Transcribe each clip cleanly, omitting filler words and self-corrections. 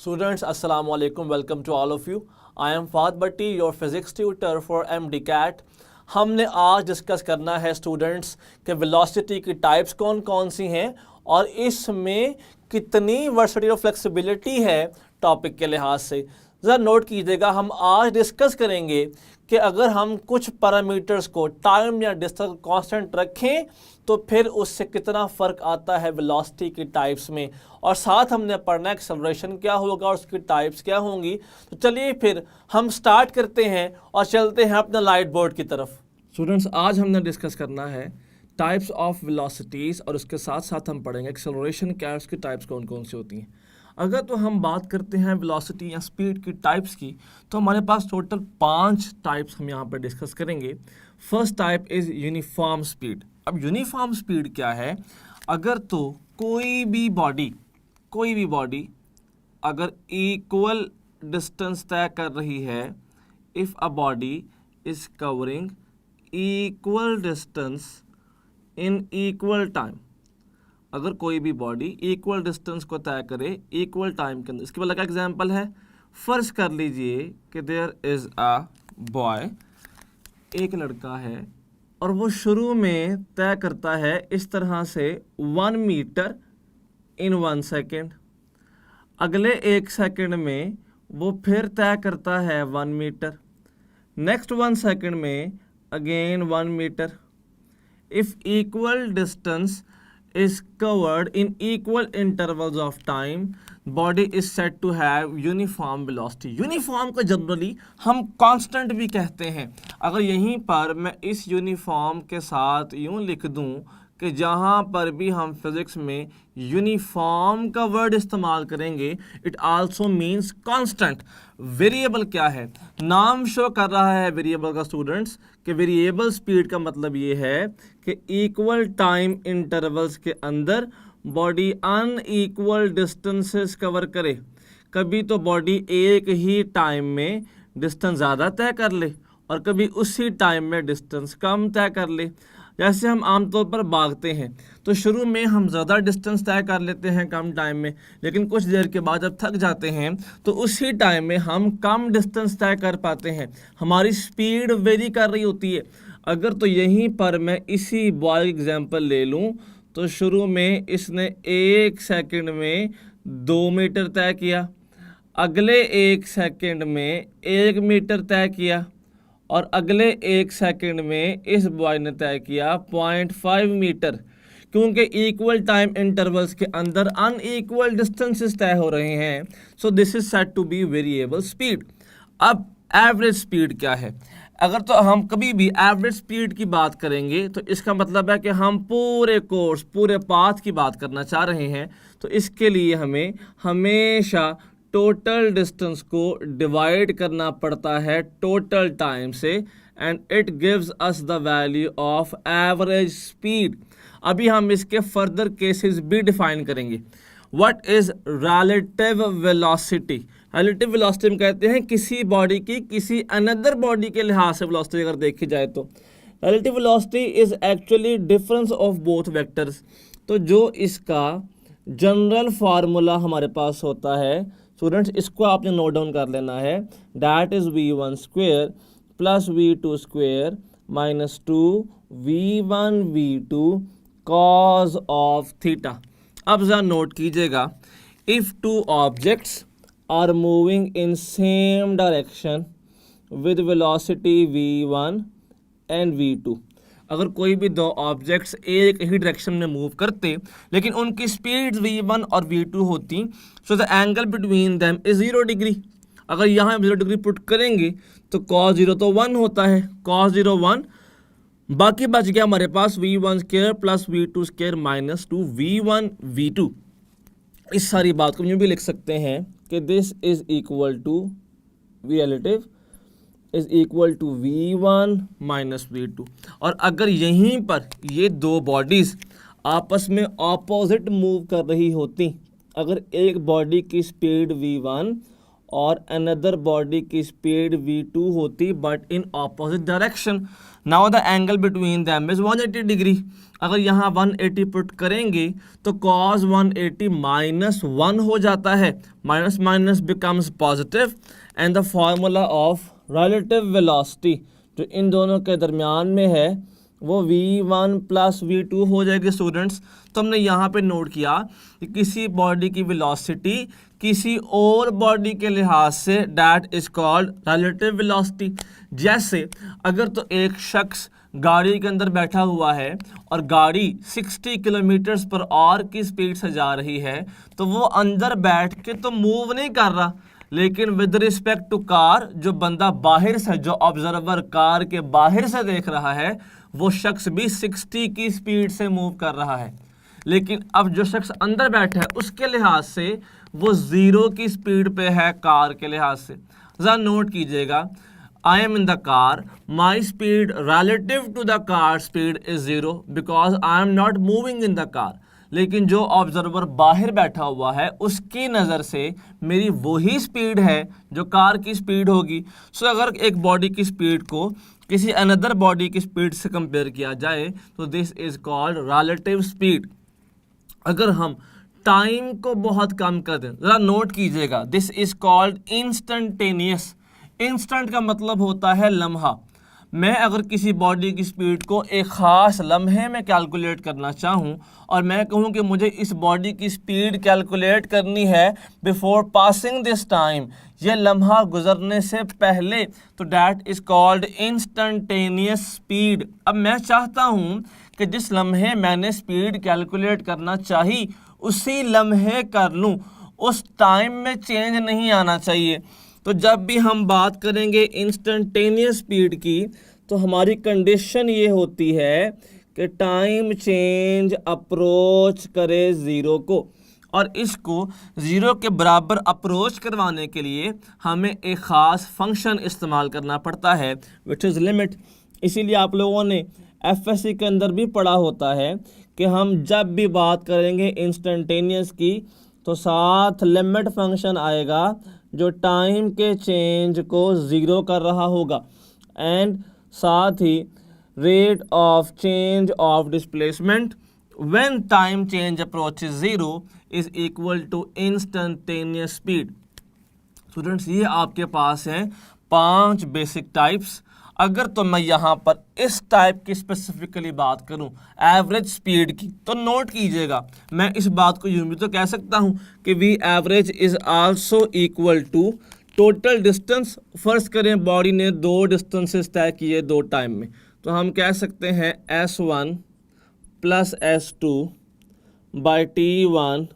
Students, Assalamu alaikum. Welcome to all of you. I am Fahad Bhatti, your physics tutor for MDCAT. हमने आज discuss करना है students कि velocity की types कौन कौन सी हैं और इसमें कितनी वर्सिटी और फ्लेक्सिबिलिटी है टॉपिक के लिहाज से। ज़रा नोट कीजिएगा, हम आज डिस्कस करेंगे कि अगर हम कुछ पैरामीटर्स को टाइम या डिस्टेंस कांस्टेंट रखें तो फिर उससे कितना फ़र्क आता है वेलोसिटी की टाइप्स में, और साथ हमने पढ़ना है एक्सेलरेशन क्या होगा और उसकी टाइप्स क्या होंगी। तो चलिए फिर हम स्टार्ट करते हैं और चलते हैं अपना लाइट बोर्ड की तरफ। स्टूडेंट्स, आज हमने डिस्कस करना है टाइप्स ऑफ वेलोसिटीज़ और उसके साथ साथ हम पढ़ेंगे एक्सेलरेशन क्या है, उसकी टाइप्स कौन कौन सी होती हैं। अगर तो हम बात करते हैं वेलोसिटी या स्पीड की टाइप्स की, तो हमारे पास टोटल 5 टाइप्स हम यहाँ पर डिस्कस करेंगे। First type is uniform speed. अब यूनिफॉर्म स्पीड क्या है? अगर तो कोई भी बॉडी अगर इक्वल डिस्टेंस तय कर रही है, if a body is covering equal distance in equal time, अगर कोई भी बॉडी इक्वल डिस्टेंस को तय करे इक्वल टाइम के अंदर। इसके बाद का एग्जांपल है, फर्ज कर लीजिए कि देयर इज़ अ बॉय, एक लड़का है और वो शुरू में तय करता है इस तरह से 1 मीटर इन 1 सेकेंड, अगले 1 सेकेंड में वो फिर तय करता है 1 मीटर, नेक्स्ट 1 सेकेंड में again 1 metre. If equal distance is covered in equal intervals of time, body is said to have uniform velocity. Uniform को जनरली हम कांस्टेंट भी कहते हैं। अगर यहीं पर मैं इस यूनिफॉर्म के साथ यूं लिख दूं कि जहाँ पर भी हम फिज़िक्स में यूनिफॉर्म का वर्ड इस्तेमाल करेंगे, it also means constant. Variable क्या है? नाम शो कर रहा है वेरिएबल का स्टूडेंट्स, कि वेरिएबल स्पीड का मतलब ये है कि इक्वल टाइम इंटरवल्स के अंदर बॉडी अनइक्वल डिस्टेंसेस कवर करे। कभी तो बॉडी एक ही टाइम में डिस्टेंस ज़्यादा तय कर ले और कभी उसी टाइम में डिस्टेंस कम तय कर ले। जैसे हम आमतौर पर भागते हैं तो शुरू में हम ज़्यादा डिस्टेंस तय कर लेते हैं कम टाइम में, लेकिन कुछ देर के बाद जब थक जाते हैं तो उसी टाइम में हम कम डिस्टेंस तय कर पाते हैं। हमारी स्पीड वेरी कर रही होती है। अगर तो यहीं पर मैं इसी बॉय एग्जांपल ले लूं तो शुरू में इसने 1 सेकंड में 2 मीटर तय किया, अगले 1 सेकंड में 1 मीटर तय किया और अगले 1 सेकंड में इस बॉय ने तय किया 0.5 मीटर, क्योंकि इक्वल टाइम इंटरवल्स के अंदर अनइक्वल डिस्टेंसेस तय हो रहे हैं। So this is said to be variable speed. अब एवरेज स्पीड क्या है? अगर तो हम कभी भी एवरेज स्पीड की बात करेंगे तो इसका मतलब है कि हम पूरे कोर्स, पूरे पाथ की बात करना चाह रहे हैं, तो इसके लिए हमें हमेशा टोटल डिस्टेंस को डिवाइड करना पड़ता है टोटल टाइम से, and it gives us the value of average speed. अभी हम इसके फर्दर केसेस भी डिफाइन करेंगे। What is relative velocity? Relative velocity हम कहते हैं किसी बॉडी की किसी अनदर बॉडी के लिहाज से वेलोसिटी अगर देखी जाए तो relative velocity is actually difference of both vectors. तो जो इसका जनरल फार्मूला हमारे पास होता है स्टूडेंट्स, इसको आपने नोट डाउन कर लेना है, that is v1 square plus v2 square minus 2 v1 v2 cos of theta. अब जरा नोट कीजिएगा, if 2 objects are moving in same direction with velocity v1 and v2, अगर कोई भी 2 ऑब्जेक्ट्स एक ही डायरेक्शन में मूव करते लेकिन उनकी स्पीड v1 और v2 होती, so the angle between them is 0 degree. अगर यहाँ 0 डिग्री पुट करेंगे तो cos 0 तो 1 होता है, cos 0 1, बाकी बच गया हमारे पास v1 square plus v2 square minus 2 v1 v2। इस सारी बात को यूँ भी लिख सकते हैं कि this is equal to relative is equal to v1 minus v2। और अगर यहीं पर ये 2 बॉडीज़ आपस में ऑपोजिट मूव कर रही होती, अगर एक बॉडी की स्पीड v1 और अनदर बॉडी की स्पीड v2 होती but in opposite direction. Now the angle between them is 180 degree. अगर यहाँ 180 पुट करेंगे तो cos 180 -1 हो जाता है, minus minus becomes positive and the formula of relative velocity जो इन दोनों के दरमियान में है वो v1 प्लस v2 हो जाएगी स्टूडेंट्स। तो हमने यहाँ पे नोट किया कि किसी बॉडी की वेलोसिटी किसी और बॉडी के लिहाज say that is called relative velocity. जैसे अगर तो एक शख्स गाड़ी के अंदर बैठा हुआ है और गाड़ी 60 किलोमीटर पर आवर की स्पीड से जा रही है तो वो अंदर बैठ के तो मूव नहीं कर रहा, लेकिन विद रिस्पेक्ट टू कार जो बंदा बाहर से, जो ऑब्जर्वर कार के बाहर से देख रहा है, वो शख्स भी 60 की स्पीड से मूव कर रहा है। लेकिन अब जो शख्स अंदर बैठा है उसके लिहाज से वो 0 की स्पीड पे है कार के लिहाज से। ज़रा नोट कीजिएगा, I am in the car, my speed relative to the car speed is 0 because I am not moving in the car। लेकिन जो ऑब्जर्वर बाहर बैठा हुआ है उसकी नज़र से मेरी वही स्पीड है जो कार की स्पीड होगी। सो अगर एक बॉडी की स्पीड को किसी अनदर बॉडी की स्पीड से कंपेयर किया जाए तो this is called relative speed. अगर हम टाइम को बहुत कम कर दें, ज़रा नोट कीजिएगा, this is called instantaneous. Instant का मतलब होता है लम्हा। मैं अगर किसी बॉडी की स्पीड को एक ख़ास लम्हे में कैलकुलेट करना चाहूँ और मैं कहूँ कि मुझे इस बॉडी की स्पीड कैलकुलेट करनी है बिफोर पासिंग दिस टाइम, ये लम्हा गुजरने से पहले, तो that is called instantaneous speed. अब मैं चाहता हूँ कि जिस लम्हे मैंने स्पीड कैलकुलेट करना चाहिए उसी लम्हे कर लूँ, उस टाइम में चेंज नहीं आना चाहिए। तो जब भी हम बात करेंगे इंस्टेंटेनियस स्पीड की तो हमारी कंडीशन ये होती है कि टाइम चेंज अप्रोच करे 0 को, और इसको 0 के बराबर अप्रोच करवाने के लिए हमें एक ख़ास फंक्शन इस्तेमाल करना पड़ता है विच इज़ लिमिट। इसीलिए आप लोगों ने एफएससी के अंदर भी पढ़ा होता है कि हम जब भी बात करेंगे इंस्टेंटेनियस की तो साथ लिमिट फंक्शन आएगा जो टाइम के चेंज को 0 कर रहा होगा, एंड साथ ही rate of change of displacement when time change approaches 0 is equal to instantaneous speed. Students ये आपके पास हैं 5 बेसिक टाइप्स। अगर तो मैं यहाँ पर इस टाइप की स्पेसिफिकली बात करूँ एवरेज स्पीड की तो नोट कीजिएगा, मैं इस बात को यूँ भी तो कह सकता हूँ कि V average is also equal to total distance. फर्ज करें बॉडी ने 2 डिस्टेंसेस तय किए 2 टाइम में, तो हम कह सकते हैं S1 plus S2 by T1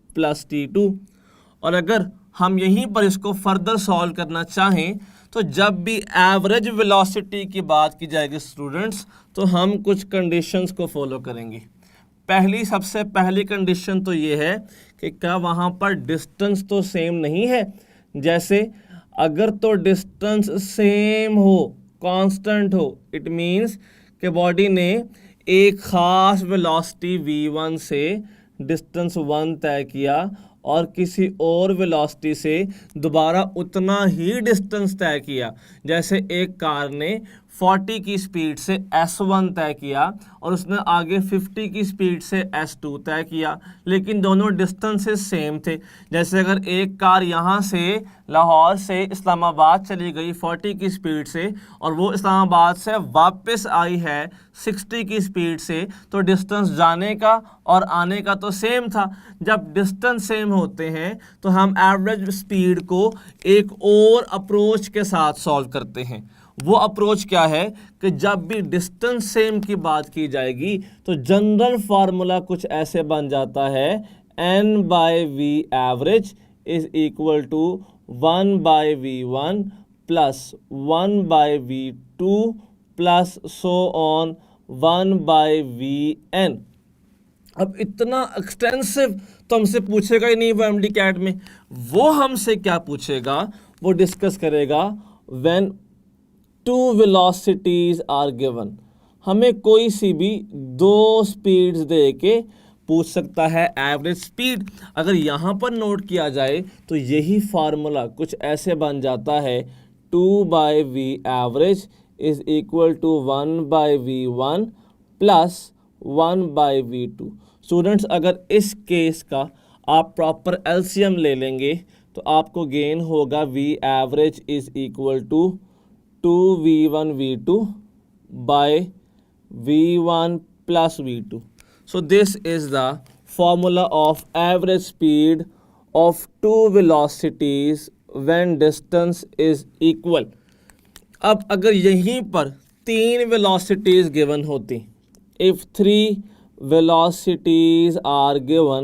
plus T2। और अगर हम यहीं पर इसको फर्दर सॉल्व करना चाहें तो जब भी एवरेज वेलोसिटी की बात की जाएगी स्टूडेंट्स तो हम कुछ कंडीशंस को फॉलो करेंगे। सबसे पहली कंडीशन तो ये है कि क्या वहाँ पर डिस्टेंस तो सेम नहीं है। जैसे अगर तो डिस्टेंस सेम हो, कांस्टेंट हो, इट मीन्स कि बॉडी ने एक ख़ास वेलोसिटी v1 से डिस्टेंस 1 तय किया और किसी और वेलोसिटी से दोबारा उतना ही डिस्टेंस तय किया। जैसे एक कार ने 40 की स्पीड से S1 तय किया और उसने आगे 50 की स्पीड से S2 तय किया, लेकिन दोनों डिस्टेंसेस सेम थे। जैसे अगर एक कार यहाँ से लाहौर से इस्लामाबाद चली गई 40 की स्पीड से और वो इस्लामाबाद से वापस आई है 60 की स्पीड से, तो डिस्टेंस जाने का और आने का तो सेम था। जब डिस्टेंस सेम होते हैं तो हम एवरेज स्पीड को एक और अप्रोच के साथ सॉल्व करते हैं। वो अप्रोच क्या है कि जब भी डिस्टेंस सेम की बात की जाएगी तो जनरल फार्मूला कुछ ऐसे बन जाता है n by V average is equal to 1 by v1 plus 1 by v2 plus so on 1 by vn। अब इतना एक्सटेंसिव तो हमसे पूछेगा ही नहीं वो एमडी कैट में। वो हमसे क्या पूछेगा, वो डिस्कस करेगा व्हेन 2 वेलोसिटीज आर गिवन। हमें कोई सी भी 2 स्पीड्स दे के पूछ सकता है एवरेज स्पीड। अगर यहाँ पर नोट किया जाए तो यही फार्मूला कुछ ऐसे बन जाता है 2/v average is equal to 1/v1 plus 1/v2। Students अगर इस केस का आप प्रॉपर एलसीएम ले लेंगे तो आपको गेन होगा v average is equal to 2v1v2 by v1 plus v2. So this is the formula of average speed of two velocities when distance is equal. अब अगर यहीं पर तीन velocities given होती, if three velocities are given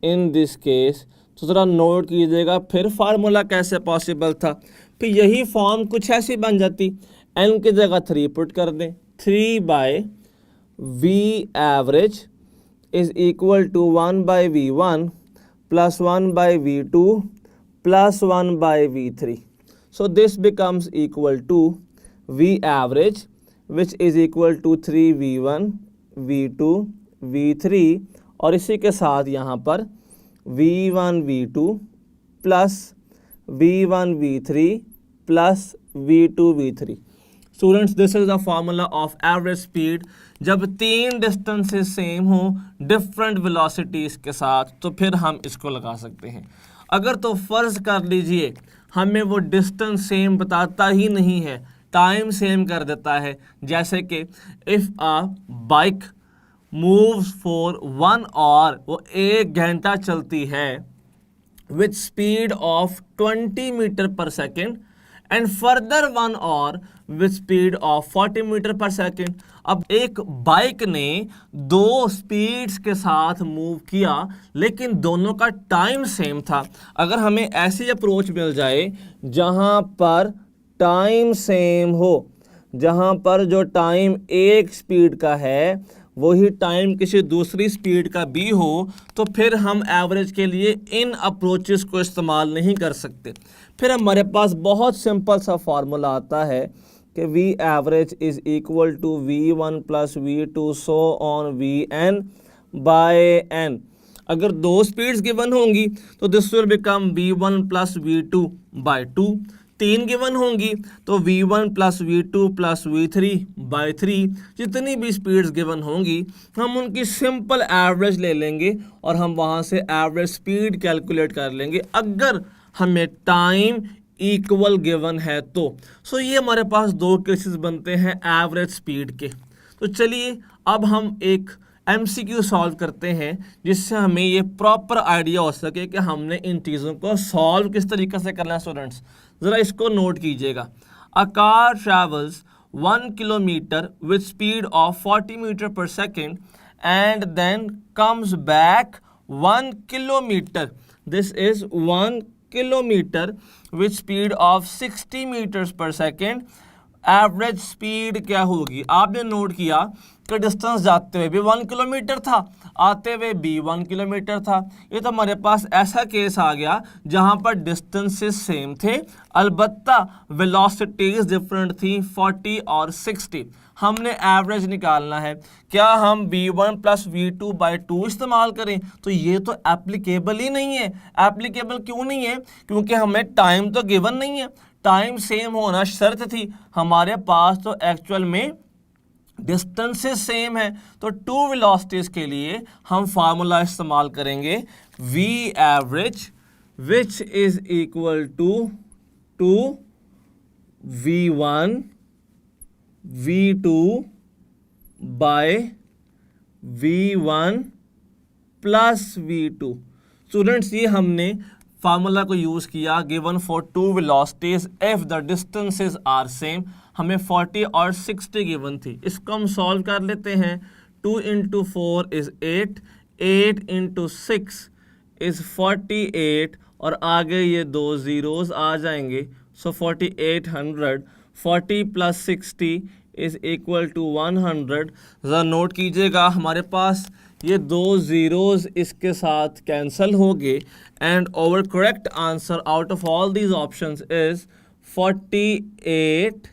in this case, तो ज़रा note कीजिएगा फिर फार्मूला कैसे पॉसिबल था। फिर यही फॉर्म कुछ ऐसी बन जाती, n की जगह 3 पुट कर दें, 3/v average is equal to 1/v1 plus 1/v2 plus 1/v3. So this becomes equal to v average which is equal to 3v1 v2 v3 और इसी के साथ यहाँ पर v1 v2 plus v1 v3 plus v2 v3. Students this is the formula of average speed. जब तीन distances same हो different velocities के साथ तो फिर हम इसको लगा सकते हैं। अगर तो फर्ज कर लीजिए हमें वो डिस्टेंस सेम बताता ही नहीं है, टाइम सेम कर देता है, जैसे कि if a bike moves for 1 hour, वो 1 घंटा चलती है with speed of 20 metre per second and further 1 hour with speed of 40 metre per second. अब एक बाइक ने दो स्पीड्स के साथ मूव किया लेकिन दोनों का टाइम सेम था। अगर हमें ऐसी अप्रोच मिल जाए जहां पर टाइम सेम हो, जहां पर जो टाइम एक स्पीड का है वही टाइम किसी दूसरी स्पीड का भी हो, तो फिर हम एवरेज के लिए इन अप्रोचेस को इस्तेमाल नहीं कर सकते। फिर हमारे पास बहुत सिंपल सा फार्मूला आता है कि v average is equal to v1 plus v2 so on vn by n। अगर दो स्पीड्स गिवन होंगी तो this will become v1 plus v2 by 2। तीन गिवन होंगी तो v1 plus v2 plus v3 bye 3। जितनी भी स्पीड्स गिवन होंगी हम उनकी सिंपल एवरेज ले लेंगे और हम वहाँ से एवरेज स्पीड कैलकुलेट कर लेंगे अगर हमें टाइम इक्वल गिवन है तो। सो ये हमारे पास दो केसेस बनते हैं एवरेज स्पीड के। तो चलिए अब हम एक MCQ सॉल्व करते हैं जिससे हमें ये प्रॉपर आइडिया हो सके कि हमने इन चीज़ों को सॉल्व किस तरीके से करना है। स्टूडेंट्स ज़रा इसको नोट कीजिएगा। A car travels 1 kilometre with speed of 40 metre per second and then comes back 1 kilometre. This is 1 kilometre with speed of 60 metres per second. Average speed क्या होगी? आपने नोट किया कि डिस्टेंस जाते हुए भी 1 किलोमीटर था, आते हुए भी 1 किलोमीटर था। ये तो हमारे पास ऐसा केस आ गया जहां पर डिस्टेंसेस सेम थे, अलबत्ता वेलोसिटीज डिफरेंट थी 40 और 60। हमने एवरेज निकालना है। क्या हम v1 प्लस v2 बाई 2 इस्तेमाल करें? तो ये तो एप्लीकेबल ही नहीं है। एप्लीकेबल क्यों नहीं है? क्योंकि हमें टाइम तो गिवन नहीं है, टाइम सेम होना शर्त थी। हमारे पास तो एक्चुअल में डिस्टेंसेस सेम है। तो टू वेलोसिटीज के लिए हम फार्मूला इस्तेमाल करेंगे v average which is equal to v1 v2 by v1 plus v2। Students ये हमने फार्मूला को यूज़ किया given for two velocities if the distances are same. हमें 40 और 60 गिवन थी। इसको हम सॉल्व कर लेते हैं। 2 इंटू 4 इज़ 8, 8 इंटू 6 इज़ 48 और आगे ये दो ज़ीरोज़ आ जाएंगे। सो 4800, 40 प्लस 60 इज़ इक्वल टू 100। ज़रा नोट कीजिएगा हमारे पास ये दो ज़ीरोज़ इसके साथ कैंसिल हो गए and our correct answer out of all these options is 48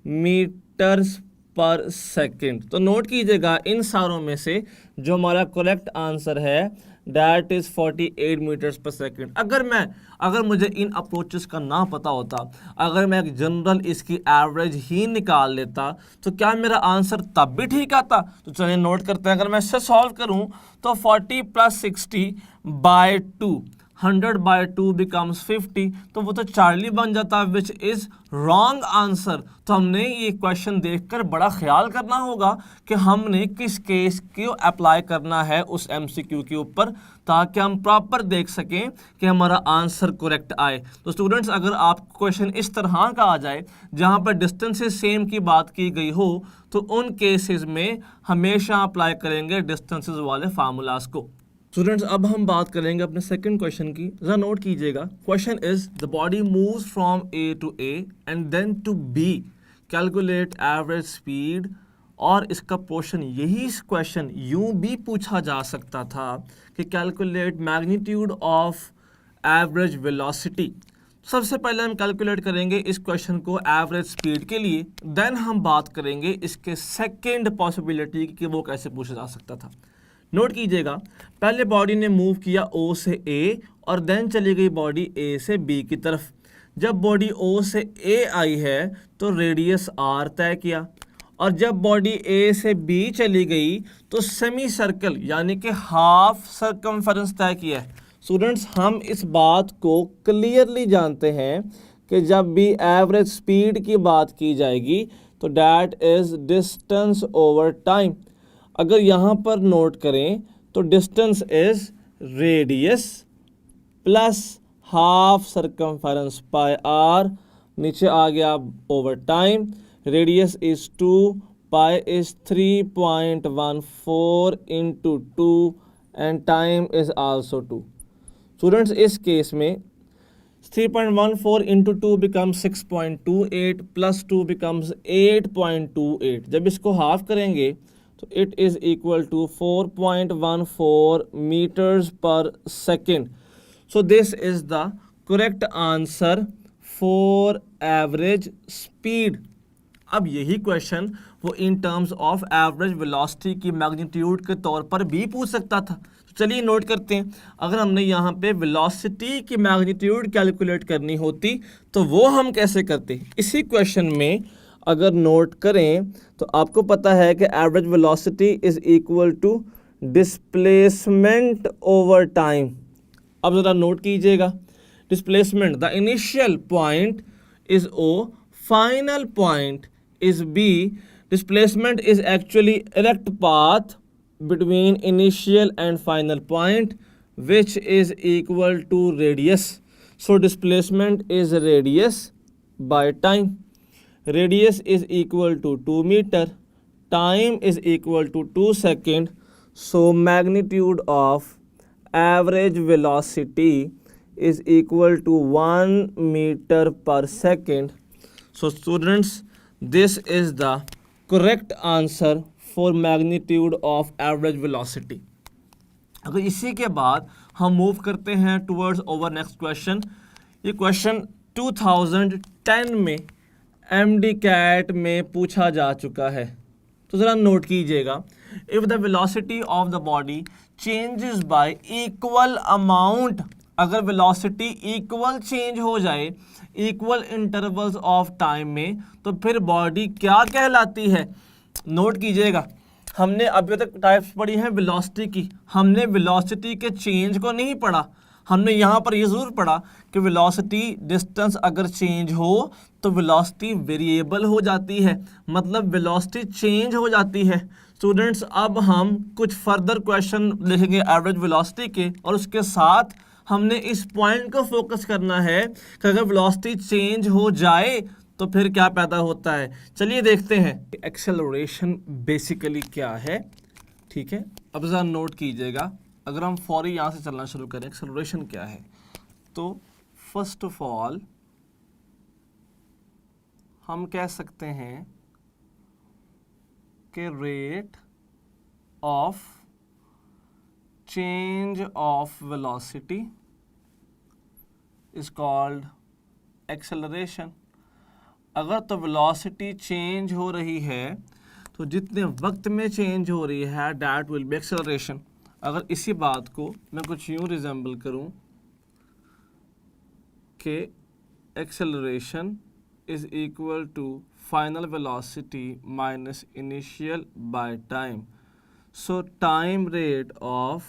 metres per second. तो नोट कीजिएगा इन सारों में से जो हमारा करेक्ट आंसर है that is 48 metres per second. अगर मुझे इन अप्रोचेस का ना पता होता, अगर मैं एक जनरल इसकी एवरेज ही निकाल लेता, तो क्या मेरा आंसर तब भी ठीक आता? तो चलिए नोट करते हैं। अगर मैं इससे सॉल्व करूं तो 40 + 60 / 2, 100 / 2 becomes 50, तो वो तो चार्ली बन जाता, विच इज रॉन्ग आंसर। तो हमने ये क्वेश्चन देखकर बड़ा ख्याल करना होगा कि हमने किस केस को अप्लाई करना है उस एमसीक्यू के ऊपर, ताकि हम प्रॉपर देख सकें कि हमारा आंसर करेक्ट आए। तो स्टूडेंट्स, अगर आपको क्वेश्चन इस तरह का आ जाए जहां पर डिस्टेंसेस सेम की बात की गई हो, तो उन केसेस में हमेशा अप्लाई करेंगे डिस्टेंसेस वाले फार्मूलाज को। स्टूडेंट्स, अब हम बात करेंगे अपने सेकंड क्वेश्चन की। जरा नोट कीजिएगा, question is the body moves from A to A and then to B, calculate average speed. और इसका पोर्शन, यही क्वेश्चन यूं भी पूछा जा सकता था कि calculate magnitude of average velocity. सबसे पहले हम कैलकुलेट करेंगे इस क्वेश्चन को एवरेज स्पीड के लिए, देन हम बात करेंगे इसके सेकेंड पॉसिबिलिटी कि वो कैसे पूछा जा सकता था। नोट कीजिएगा, पहले बॉडी ने मूव किया O से A और देन चली गई बॉडी A से B की तरफ। जब बॉडी O से A आई है तो रेडियस R तय किया, और जब बॉडी A से B चली गई तो सेमी सर्कल यानी कि हाफ सर्कमफेरेंस तय किया है। स्टूडेंट्स, हम इस बात को क्लियरली जानते हैं कि जब भी एवरेज स्पीड की बात की जाएगी तो that is distance over time. अगर यहाँ पर नोट करें तो distance is radius plus half circumference pi r, नीचे आ गया over time. Radius is 2, pi is 3.14 × 2 and time is also 2। Students, इस केस में 3.14 × 2 becomes 6.28 + 2 becomes 8.28। जब इसको हाफ करेंगे तो it is equal to 4.14 metres per second. So this is the correct answer for average speed. अब यही question वो in terms of average velocity की मैग्नीट्यूड के तौर पर भी पूछ सकता था। तो चलिए नोट करते हैं, अगर हमने यहाँ पे वेलोसिटी की मैग्नीट्यूड कैलकुलेट करनी होती तो वो हम कैसे करते? इसी क्वेश्चन में अगर नोट करें तो आपको पता है कि average velocity is equal to displacement over time. अब ज़रा नोट कीजिएगा, displacement, the initial point is O, final point is B। Displacement is actually erect path between initial and final point which is equal to radius. So displacement is radius by time. Radius is equal to 2 meter, time is equal to 2 seconds, so magnitude of average velocity is equal to 1 meter per second. So students, this is the correct answer for magnitude of average velocity. अगर इसी के बाद हम move करते हैं towards over next question. ये question 2010 में MDCAT में पूछा जा चुका है, तो ज़रा नोट कीजिएगा, if the velocity of the body changes y equal amount, अगर वेलोसिटी इक्वल चेंज हो जाए इक्वल इंटरवल्स ऑफ टाइम में, तो फिर बॉडी क्या कहलाती है? नोट कीजिएगा, हमने अभी तक टाइप्स पढ़ी हैं वेलोसिटी की, हमने वेलोसिटी के चेंज को नहीं पढ़ा। हमने यहाँ पर ये ज़रूर पढ़ा कि वेलोसिटी डिस्टेंस अगर चेंज हो तो वेलोसिटी वेरिएबल हो जाती है, मतलब वेलोसिटी चेंज हो जाती है। स्टूडेंट्स, अब हम कुछ फर्दर क्वेश्चन लिखेंगे एवरेज वेलोसिटी के, और उसके साथ हमने इस पॉइंट को फोकस करना है कि अगर वेलोसिटी चेंज हो जाए तो फिर क्या पैदा होता है। चलिए देखते हैं एक्सेलरेशन बेसिकली क्या है। ठीक है, अब ज़रा नोट कीजिएगा, अगर हम फौरी यहाँ से चलना शुरू करें, एक्सेलरेशन क्या है, तो फर्स्ट ऑफ ऑल हम कह सकते हैं कि rate of change of velocity is called acceleration. अगर तो वेलोसिटी चेंज हो रही है तो जितने वक्त में चेंज हो रही है दैट विल बी एक्सेलरेशन। अगर इसी बात को मैं कुछ यूँ रिजेंबल करूँ कि acceleration is equal to final velocity minus initial by time, so time rate of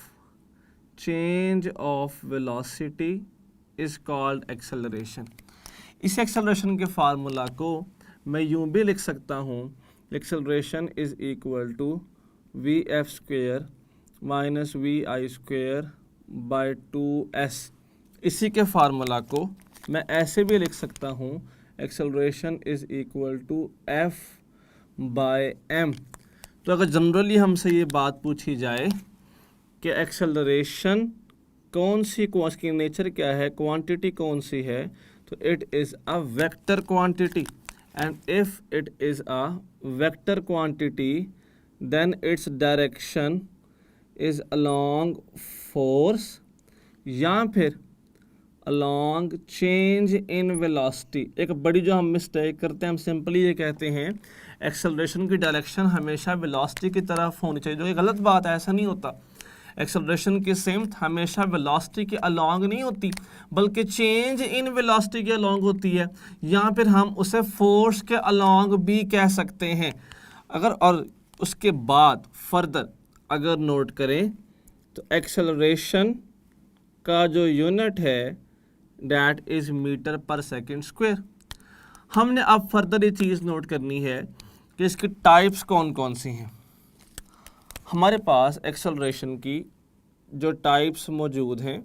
change of velocity is called acceleration. इस एक्सेलरेशन के फार्मूला को मैं यूँ भी लिख सकता हूँ, acceleration is equal to V F square minus V I square by 2s। इसी के फार्मूला को मैं ऐसे भी लिख सकता हूँ, acceleration is equal to F by M. तो अगर जनरली हमसे ये बात पूछी जाए कि एक्सेलरेशन कौन सी, उसकी नेचर क्या है, क्वांटिटी कौन सी है, तो it is a vector quantity, and if it is a vector quantity then its direction is along force या फिर अलोंग चेंज इन वेलोसिटी। एक बड़ी जो हम मिस्टेक करते हैं, हम सिंपली ये कहते हैं एक्सेलरेशन की डायरेक्शन हमेशा वेलोसिटी की तरफ होनी चाहिए, जो कि गलत बात है, ऐसा नहीं होता। एक्सेलरेशन की सिमत हमेशा वेलोसिटी के अलोंग नहीं होती, बल्कि चेंज इन वेलोसिटी के अलोंग होती है, या फिर हम उसे फोर्स के अलोंग भी कह सकते हैं। अगर और उसके बाद फर्दर अगर नोट करें तो एक्सेलरेशन का जो यूनिट है that is metre per second square. हमने अब फर्दर ये चीज़ नोट करनी है कि इसकी टाइप्स कौन कौन सी हैं। हमारे पास एक्सेलरेशन की जो टाइप्स मौजूद हैं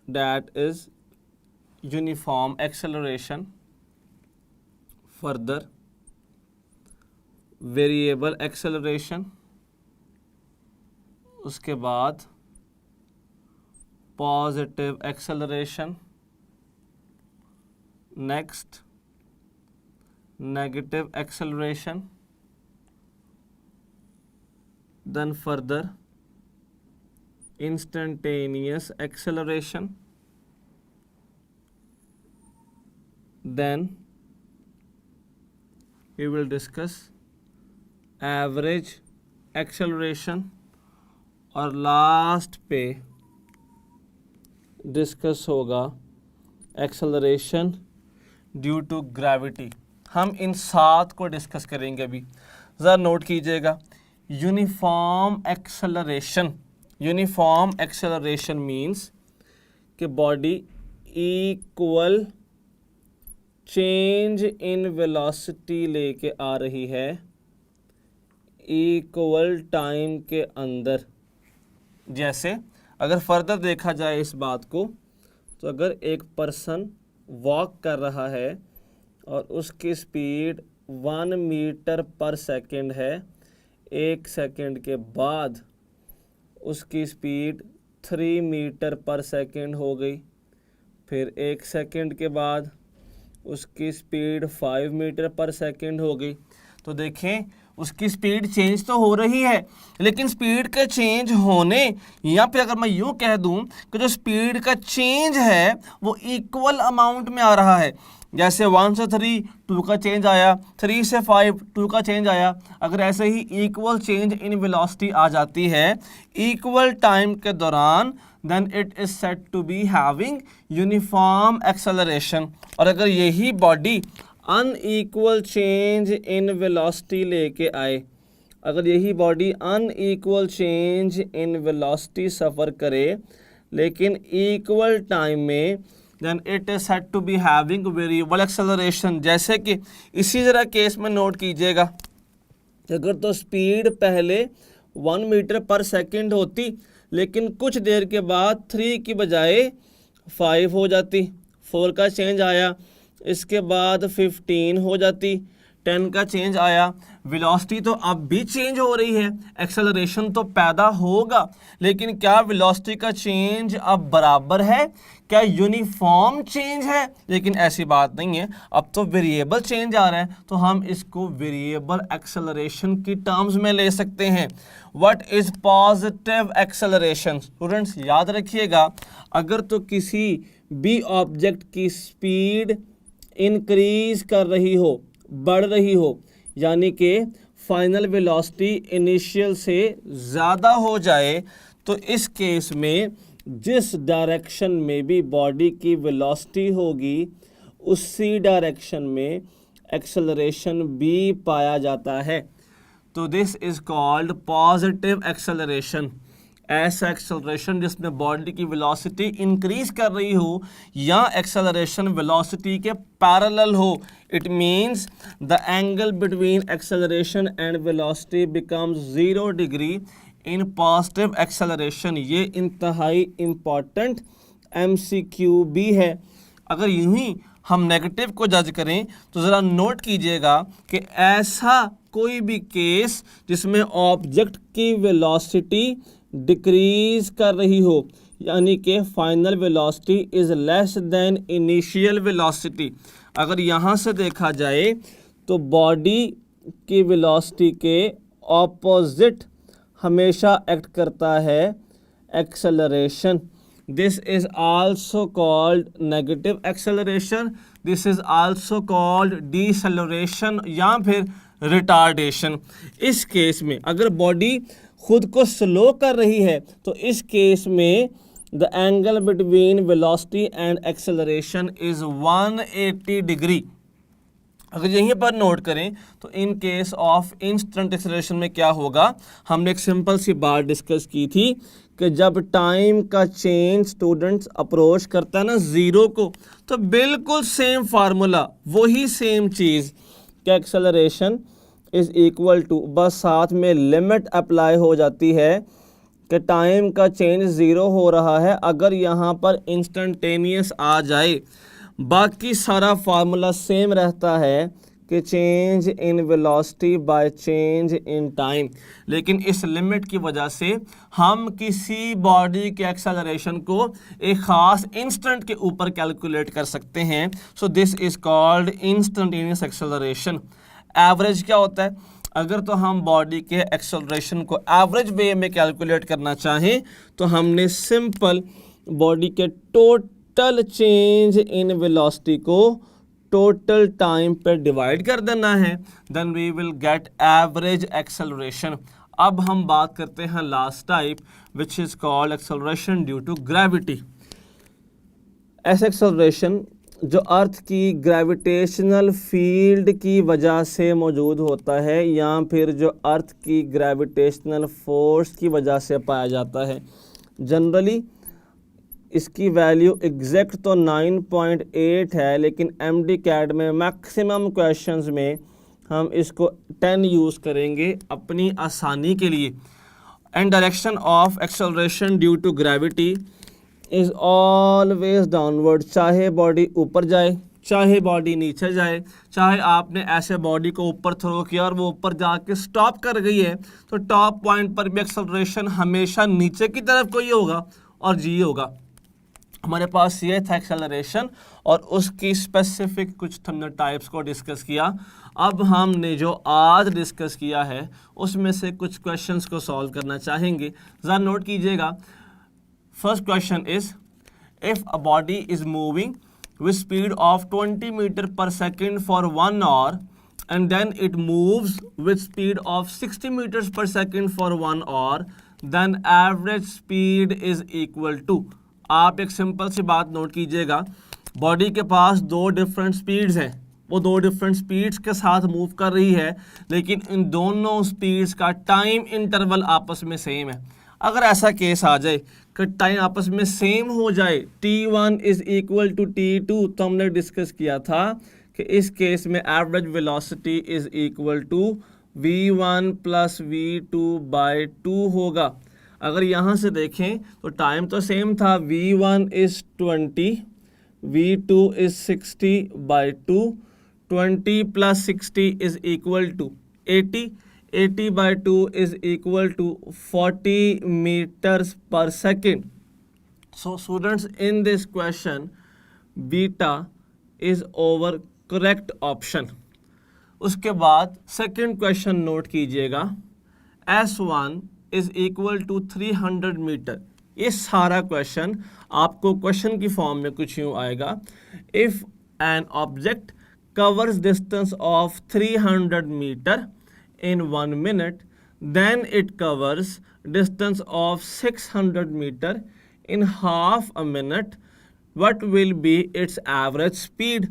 that is uniform acceleration, further variable acceleration, उसके बाद positive acceleration, next negative acceleration, then further instantaneous acceleration, then we will discuss average acceleration, और लास्ट पे डिस्कस होगा एक्सेलरेशन ड्यू टू ग्रेविटी। हम इन 7 को डिस्कस करेंगे अभी, ज़रा नोट कीजिएगा। Uniform acceleration, uniform acceleration means कि body equal change in velocity लेके आ रही है इक्वल टाइम के अंदर। जैसे अगर फर्दर देखा जाए इस बात को, तो अगर एक पर्सन वॉक कर रहा है और उसकी स्पीड 1 मीटर पर सेकेंड है, 1 सेकेंड के बाद उसकी स्पीड 3 मीटर पर सेकेंड हो गई, फिर 1 सेकेंड के बाद उसकी स्पीड 5 मीटर पर सेकेंड हो गई। तो देखें उसकी स्पीड चेंज तो हो रही है, लेकिन स्पीड के चेंज होने, या फिर अगर मैं यूँ कह दूँ कि जो स्पीड का चेंज है वो इक्वल अमाउंट में आ रहा है। जैसे 1 से 3 2 का चेंज आया, 3 से 5 2 का चेंज आया। अगर ऐसे ही इक्वल चेंज इन वेलोसिटी आ जाती है इक्वल टाइम के दौरान, then it is said to be having uniform acceleration। और अगर यही body unequal change in velocity लेके आए, अगर यही body unequal change in velocity सफ़र करे लेकिन इक्वल टाइम में, then it is said to be having variable acceleration। जैसे कि इसी तरह केस में नोट कीजिएगा, अगर तो स्पीड पहले 1 मीटर पर सेकेंड होती, लेकिन कुछ देर के बाद 3 की बजाय 5 हो जाती, 4 का चेंज आया, इसके बाद 15 हो जाती, 10 का चेंज आया। वेलोसिटी तो अब भी चेंज हो रही है, एक्सेलरेशन तो पैदा होगा, लेकिन क्या वेलोसिटी का चेंज अब बराबर है? क्या यूनिफॉर्म चेंज है? लेकिन ऐसी बात नहीं है, अब तो वेरिएबल चेंज आ रहा है, तो हम इसको वेरिएबल एक्सेलरेशन की टर्म्स में ले सकते हैं। What is positive acceleration? Students याद रखिएगा, अगर तो किसी भी ऑब्जेक्ट की स्पीड इंक्रीज कर रही हो, बढ़ रही हो, यानी कि फाइनल वेलोसिटी इनिशियल से ज़्यादा हो जाए तो इस केस में जिस डायरेक्शन में भी बॉडी की वेलोसिटी होगी उसी डायरेक्शन में एक्सेलरेशन भी पाया जाता है। तो this is called positive acceleration. ऐसा एक्सेलरेशन जिसमें बॉडी की वेलोसिटी इंक्रीज कर रही हो या एक्सेलरेशन वेलोसिटी के पैरेलल हो, it means the angle between acceleration and velocity becomes 0 degree in positive acceleration. ये इंतहाई इम्पॉर्टेंट MCQ भी है। अगर यूं ही हम नेगेटिव को जज करें तो ज़रा नोट कीजिएगा कि ऐसा कोई भी केस जिसमें ऑब्जेक्ट की वेलोसिटी डिक्रीज कर रही हो, यानी कि final velocity is less than initial velocity, अगर यहाँ से देखा जाए तो बॉडी की वेलोसिटी के ऑपोजिट हमेशा एक्ट करता है acceleration. This is also called negative acceleration, this is also called deceleration या फिर रिटार्डेशन। इस केस में अगर बॉडी खुद को स्लो कर रही है तो इस केस में the angle between velocity and acceleration is 180 degree. अगर यहीं पर नोट करें तो in case of instant acceleration में क्या होगा, हमने एक सिंपल सी बात डिस्कस की थी कि जब टाइम का चेंज स्टूडेंट्स अप्रोच करता है ना ज़ीरो को, तो बिल्कुल सेम फार्मूला, वही सेम चीज़ कि एक्सेलरेशन इज़ इक्वल टू, बस साथ में लिमिट अप्लाई हो जाती है कि टाइम का चेंज ज़ीरो हो रहा है। अगर यहाँ पर इंस्टेंटेनियस आ जाए, बाकी सारा फार्मूला सेम रहता है कि change in velocity by change in time. लेकिन इस लिमिट की वजह से हम किसी बॉडी के एक्सेलरेशन को एक ख़ास इंस्टेंट के ऊपर कैलकुलेट कर सकते हैं। So this is called instantaneous acceleration. Average क्या होता है, अगर तो हम बॉडी के एक्सेलरेशन को एवरेज वे में कैलकुलेट करना चाहें तो हमने सिंपल बॉडी के टोटल चेंज इन वेलोसिटी को टोटल टाइम पे डिवाइड कर देना है, then we will get average acceleration. अब हम बात करते हैं last type which is called acceleration due to gravity. ऐसा एक्सेलरेशन जो अर्थ की ग्रेविटेशनल फील्ड की वजह से मौजूद होता है या फिर जो अर्थ की ग्रेविटेशनल फोर्स की वजह से पाया जाता है। जनरली इसकी वैल्यू एग्जैक्ट तो 9.8 है, लेकिन MDCAT में मैक्सिमम क्वेश्चंस में हम इसको 10 यूज़ करेंगे अपनी आसानी के लिए। And direction of acceleration due to gravity is always downward. चाहे बॉडी ऊपर जाए, चाहे बॉडी नीचे जाए, चाहे आपने ऐसे बॉडी को ऊपर थ्रो किया और वो ऊपर जाके स्टॉप कर गई है, तो टॉप पॉइंट पर भी एक्सेलरेशन हमेशा नीचे की तरफ को ही होगा और जी होगा। हमारे पास ये था एक्सेलरेशन और उसकी स्पेसिफिक कुछ हमने टाइप्स को डिस्कस किया। अब हमने जो आज डिस्कस किया है उसमें से कुछ क्वेश्चंस को सॉल्व करना चाहेंगे, ज़रा नोट कीजिएगा। First question is, if a body is moving with speed of 20 meter per second for 1 hour and then it moves with speed of 60 meters per second for 1 hour, then average speed is equal to। आप एक simple सी बात note कीजिएगा, body के पास दो different speeds हैं, वो दो different speeds के साथ मूव कर रही है, लेकिन इन दोनों स्पीड्स का टाइम इंटरवल आपस में सेम है। अगर ऐसा केस आ जाए कि टाइम आपस में सेम हो जाए, t1 is equal to t2, तो हमने डिस्कस किया था कि इस केस में average velocity is equal to v1 plus v2 by 2 होगा। अगर यहाँ से देखें तो टाइम तो सेम था, v1 is 20, v2 is 60 by 2, 20 plus 60 is equal to 80, 80 by 2 is equal to 40 meters per second. So students, in this question beta is our correct option. उसके बाद सेकंड क्वेश्चन नोट कीजिएगा, S1 is equal to 300 metre. ये सारा question आपको question की form में कुछ यूँ आएगा, if an object covers distance of 300 meter in 1 minute, then it covers distance of 600 meter in half a minute. What will be its average speed?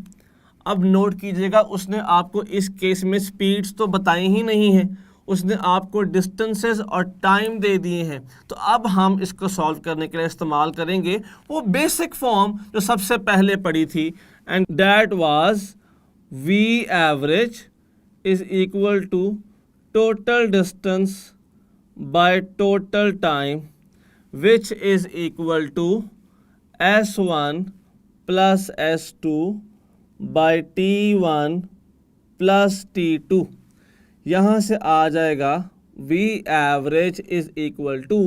अब note कीजिएगा, उसने आपको इस केस में स्पीड्स तो बताई ही नहीं है, उसने आपको डिस्टेंसेस और टाइम दे दिए हैं। तो अब हम इसको सॉल्व करने के लिए इस्तेमाल करेंगे वो बेसिक फॉर्म जो सबसे पहले पढ़ी थी, and that was v average is equal to total distance by total time which is equal to s1 plus s2 by t1 plus t2। यहाँ से आ जाएगा v average is equal to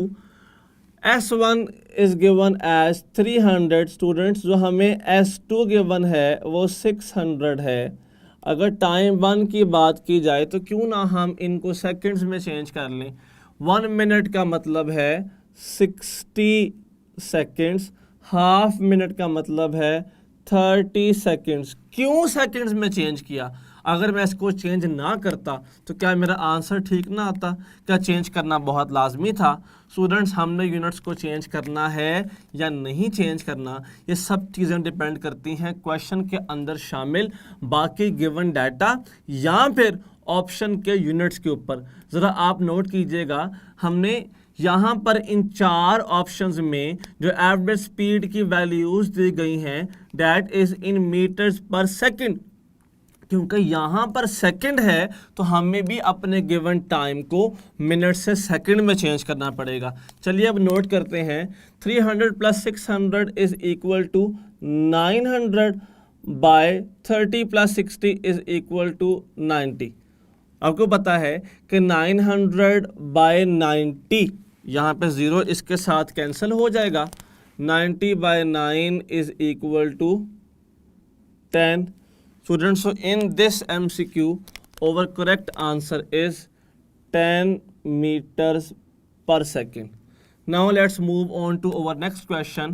s1 is given as 300 students, जो हमें s2 given है वो 600 है। अगर टाइम 1 की बात की जाए तो क्यों ना हम इनको सेकंड्स में चेंज कर लें। 1 मिनट का मतलब है 60 सेकंड्स, हाफ मिनट का मतलब है 30 सेकंड्स। क्यों सेकंड्स में चेंज किया? अगर मैं इसको चेंज ना करता तो क्या मेरा आंसर ठीक ना आता? क्या चेंज करना बहुत लाजमी था? स्टूडेंट्स, हमने यूनिट्स को चेंज करना है या नहीं चेंज करना, ये सब चीज़ें डिपेंड करती हैं क्वेश्चन के अंदर शामिल बाकी गिवन डाटा या फिर ऑप्शन के यूनिट्स के ऊपर। ज़रा आप नोट कीजिएगा, हमने यहाँ पर इन 4 ऑप्शंस में जो एवरेज स्पीड की वैल्यूज़ दी गई हैं that is in metres per second. क्योंकि यहाँ पर सेकंड है तो हमें भी अपने गिवन टाइम को मिनट से सेकंड में चेंज करना पड़ेगा। चलिए अब नोट करते हैं, 300 plus 600 is equal to 900 by 30 plus 60 is equal to 90। आपको पता है कि 900 बाय 90, यहाँ पे 0 इसके साथ कैंसिल हो जाएगा। 90 by 9 is equal to 10। Students, so in this MCQ, our correct answer is 10 meters per second. Now let's move on to our next question.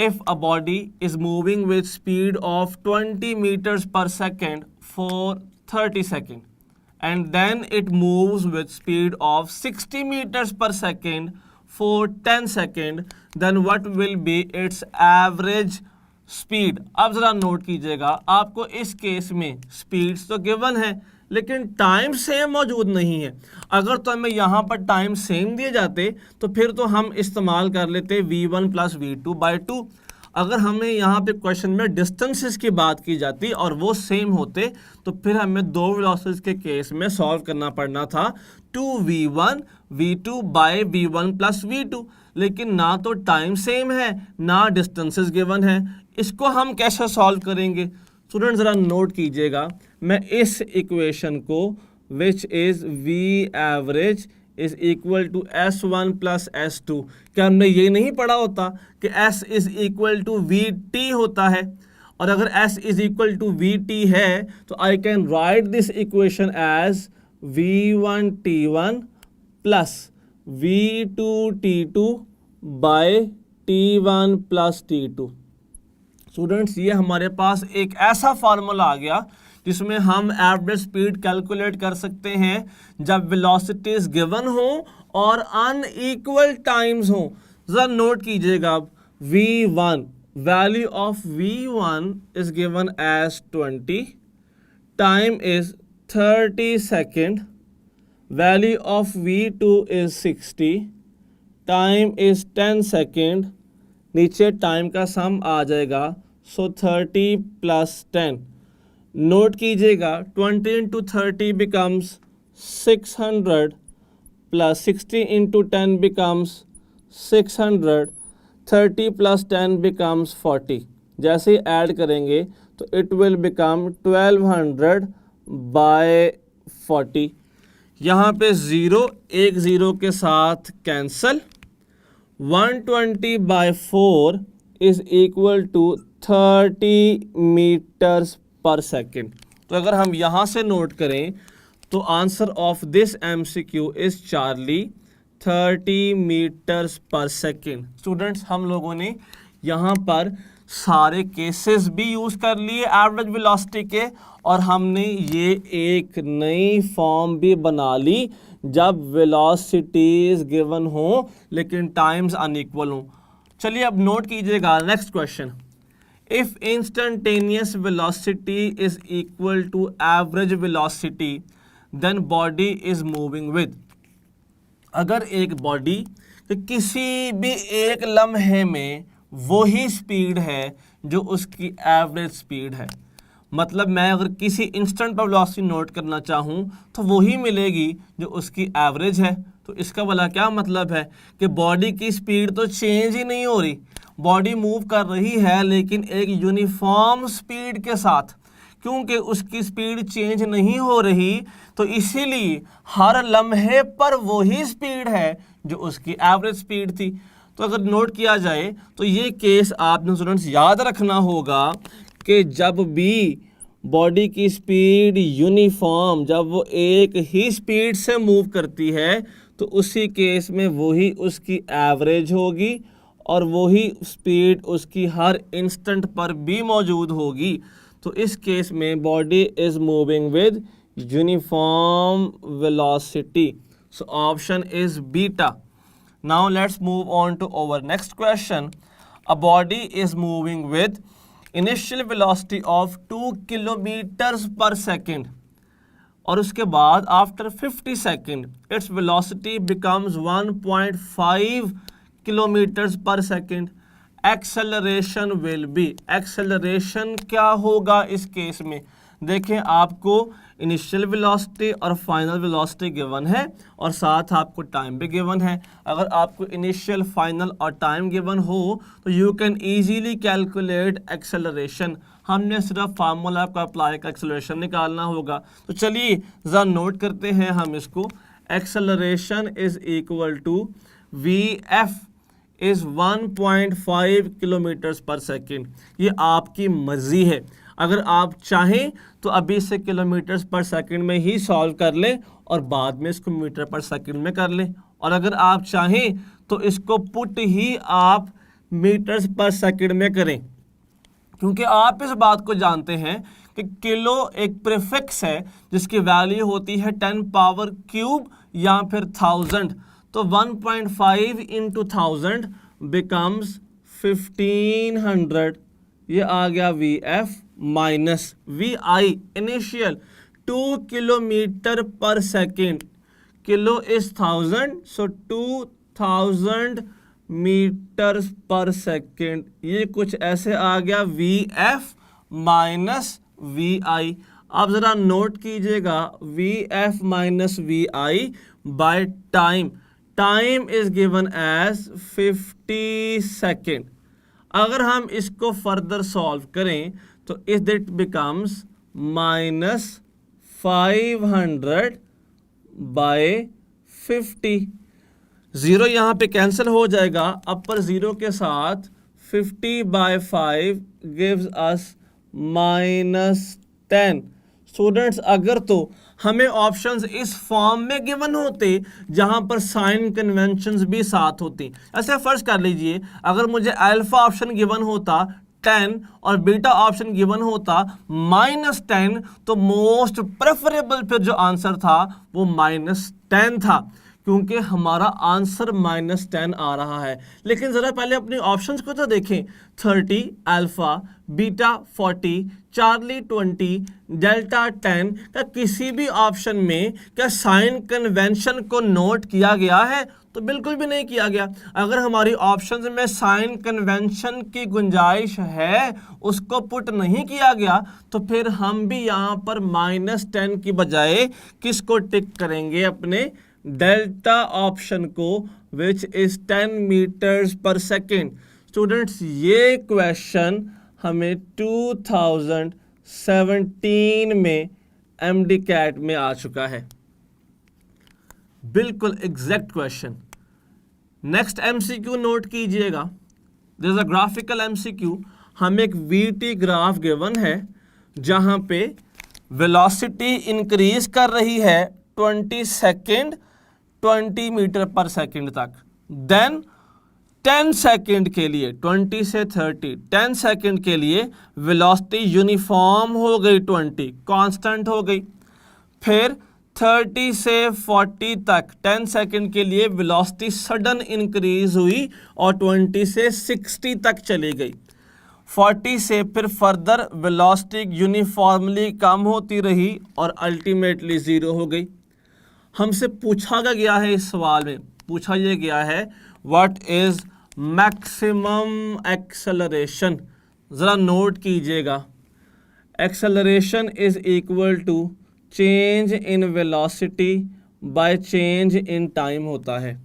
If a body is moving with speed of 20 meters per second for 30 seconds, and then it moves with speed of 60 meters per second for 10 seconds, then what will be its average speed? अब ज़रा note कीजिएगा, आपको इस case में speeds तो given है लेकिन time same मौजूद नहीं है। अगर तो हमें यहाँ पर टाइम सेम दिए जाते तो फिर तो हम इस्तेमाल कर लेते v1 प्लस v2 बाई 2। अगर हमें यहाँ पे क्वेश्चन में डिस्टेंसेस की बात की जाती और वो सेम होते तो फिर हमें 2 वेलोसिटीज के केस में सॉल्व करना पड़ना था 2v1 v2 by v1 plus v2। लेकिन ना तो टाइम सेम है ना डिस्टेंसेस गिवन है, इसको हम कैसे सॉल्व करेंगे? स्टूडेंट ज़रा नोट कीजिएगा, मैं इस इक्वेशन को which is v average is equal to s1 plus s2, क्या हमने ये नहीं पढ़ा होता कि s is equal to vt होता है? और अगर s is equal to vt है तो I can write this equation as v1 t1 plus v2 t2 by t1 plus t2। Students, ये हमारे पास एक ऐसा फार्मूला आ गया जिसमें हम एवरेज स्पीड कैलकुलेट कर सकते हैं जब वेलोसिटीज गिवन हो और अनइक्वल टाइम्स हो। जरा नोट कीजिएगा, अब v1, value of v1 is given as 20, time is 30 second, value of v2 is 60, time is 10 second, नीचे टाइम का सम आ जाएगा, सो 30 प्लस 10। नोट कीजिएगा, 20 into 30 becomes 600 plus 60 into 10 becomes 600, 30 plus 10 becomes 40। जैसे ही add करेंगे तो इट विल बिकम 1200 बाय 40। यहाँ पे 0 एक 0 के साथ cancel, 120 by 4 is equal to 30 metres per second. तो अगर हम यहाँ से नोट करें तो answer of this MCQ is Charlie, 30 metres per second. Students, हम लोगों ने यहाँ पर सारे केसेस भी यूज़ कर लिए एवरेज वेलोसिटी के और हमने ये एक नई फॉर्म भी बना ली जब वेलोसिटीज गिवन हो लेकिन टाइम्स अनइक्वल हो। चलिए अब नोट कीजिएगा next question. If instantaneous velocity is equal to average velocity then body is moving with. अगर एक बॉडी किसी भी एक लम्हे में वही स्पीड है जो उसकी एवरेज स्पीड है, मतलब मैं अगर किसी इंस्टेंट पर वेलोसिटी नोट करना चाहूँ तो वही मिलेगी जो उसकी एवरेज है। तो इसका वाला क्या मतलब है कि बॉडी की स्पीड तो चेंज ही नहीं हो रही, बॉडी मूव कर रही है लेकिन एक यूनिफॉर्म स्पीड के साथ। क्योंकि उसकी स्पीड चेंज नहीं हो रही तो इसीलिए हर लम्हे पर वही स्पीड है जो उसकी एवरेज स्पीड थी। तो अगर नोट किया जाए तो ये केस आपने स्टूडेंट्स याद रखना होगा कि जब भी बॉडी की स्पीड यूनिफॉर्म, जब वो एक ही स्पीड से मूव करती है तो उसी केस में वही उसकी एवरेज होगी और वही स्पीड उसकी हर इंस्टेंट पर भी मौजूद होगी। तो इस केस में body is moving with uniform velocity. So option is beta. Now let's move on to our next question. A body is moving with initial velocity of 2 kilometers per second और उसके बाद after 50 seconds its velocity becomes 1.5 kilometers per second. Acceleration will be, acceleration क्या होगा इस case में? देखें आपको initial velocity और फाइनल वेलोसिटी गिवन है और साथ आपको टाइम भी गिवन है। अगर आपको इनिशियल, फाइनल और टाइम गिवन हो तो you can easily calculate acceleration. हमने सिर्फ फार्मूला का अप्लाई का एक्सेलरेशन निकालना होगा। तो चलिए ज़रा नोट करते हैं हम इसको। Acceleration is equal to V F is 1.5 kilometres per second. ये आपकी मर्जी है, अगर आप चाहें तो अभी से किलोमीटर्स पर सेकंड में ही सॉल्व कर लें और बाद में इसको मीटर पर सेकंड में कर लें, और अगर आप चाहें तो इसको पुट ही आप मीटर्स पर सेकंड में करें, क्योंकि आप इस बात को जानते हैं कि किलो एक प्रीफिक्स है जिसकी वैल्यू होती है 10 पावर क्यूब या फिर 1000। तो 1.5 इंटू 1000 बिकम्स 1500। ये आ गया V F minus V I initial 2 kilometre per second. Kilo is 1000, so 2000 metres per second. ये कुछ ऐसे आ गया V F minus V I. आप ज़रा नोट कीजिएगा V F minus V I by time. Time is given as 50 second. अगर हम इसको फर्दर सॉल्व करें तो it becomes minus 500 by 50। Zero यहाँ पे कैंसिल हो जाएगा, अपर ज़ीरो के साथ 50 बाय 5 गिव्स अस -10। स्टूडेंट्स अगर तो हमें ऑप्शंस इस फॉर्म में गिवन होते जहां पर साइन कन्वेंशंस भी साथ होती, ऐसे फर्ज कर लीजिए अगर मुझे अल्फा ऑप्शन गिवन होता 10 और बीटा ऑप्शन गिवन होता -10, तो मोस्ट प्रेफरेबल फिर जो आंसर था वो -10 था, क्योंकि हमारा आंसर -10 आ रहा है। लेकिन ज़रा पहले अपने ऑप्शंस को तो देखें। 30 अल्फ़ा, बीटा 40, चार्ली 20, डेल्टा 10 का किसी भी ऑप्शन में क्या साइन कन्वेंशन को नोट किया गया है? तो बिल्कुल भी नहीं किया गया। अगर हमारी ऑप्शंस में साइन कन्वेंशन की गुंजाइश है, उसको पुट नहीं किया गया, तो फिर हम भी यहाँ पर -10 की बजाय किसको टिक करेंगे? अपने डेल्टा ऑप्शन को, which is 10 metres per second. Students ये क्वेश्चन हमें 2017 में MDCAT में आ चुका है, बिल्कुल exact question. Next MCQ note कीजिएगा। This is a graphical MCQ। हमें एक VT ग्राफ गिवन है जहां पे वेलोसिटी इंक्रीज कर रही है 20 सेकेंड 20 मीटर पर सेकेंड तक। देन 10 सेकंड के लिए 20 से 30 10 सेकंड के लिए वेलोसिटी यूनिफॉर्म हो गई, 20 कांस्टेंट हो गई। फिर 30 से 40 तक 10 सेकंड के लिए वेलोसिटी सडन इंक्रीज हुई और 20 से 60 तक चली गई। 40 से फिर फर्दर वेलोसिटी यूनिफॉर्मली कम होती रही और अल्टीमेटली ज़ीरो हो गई। हमसे पूछा गया है, इस सवाल में पूछा यह गया है व्हाट इज मैक्सिमम एक्सेलरेशन। ज़रा नोट कीजिएगा, acceleration is equal to change in velocity by change in time होता है।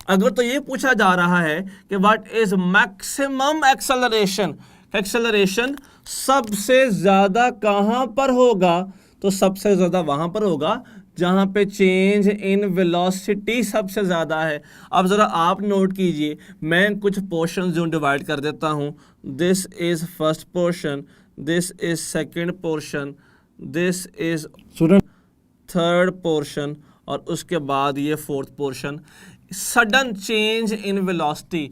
अगर तो ये पूछा जा रहा है कि what is maximum acceleration, acceleration सबसे ज़्यादा कहाँ पर होगा, तो सबसे ज़्यादा वहाँ पर होगा जहाँ पे चेंज इन वेलोसिटी सबसे ज़्यादा है। अब ज़रा आप नोट कीजिए, मैं कुछ पोर्शन जो डिवाइड कर देता हूँ। This is first portion, this is second portion, this is student third portion और उसके बाद ये fourth portion. Sudden change in velocity,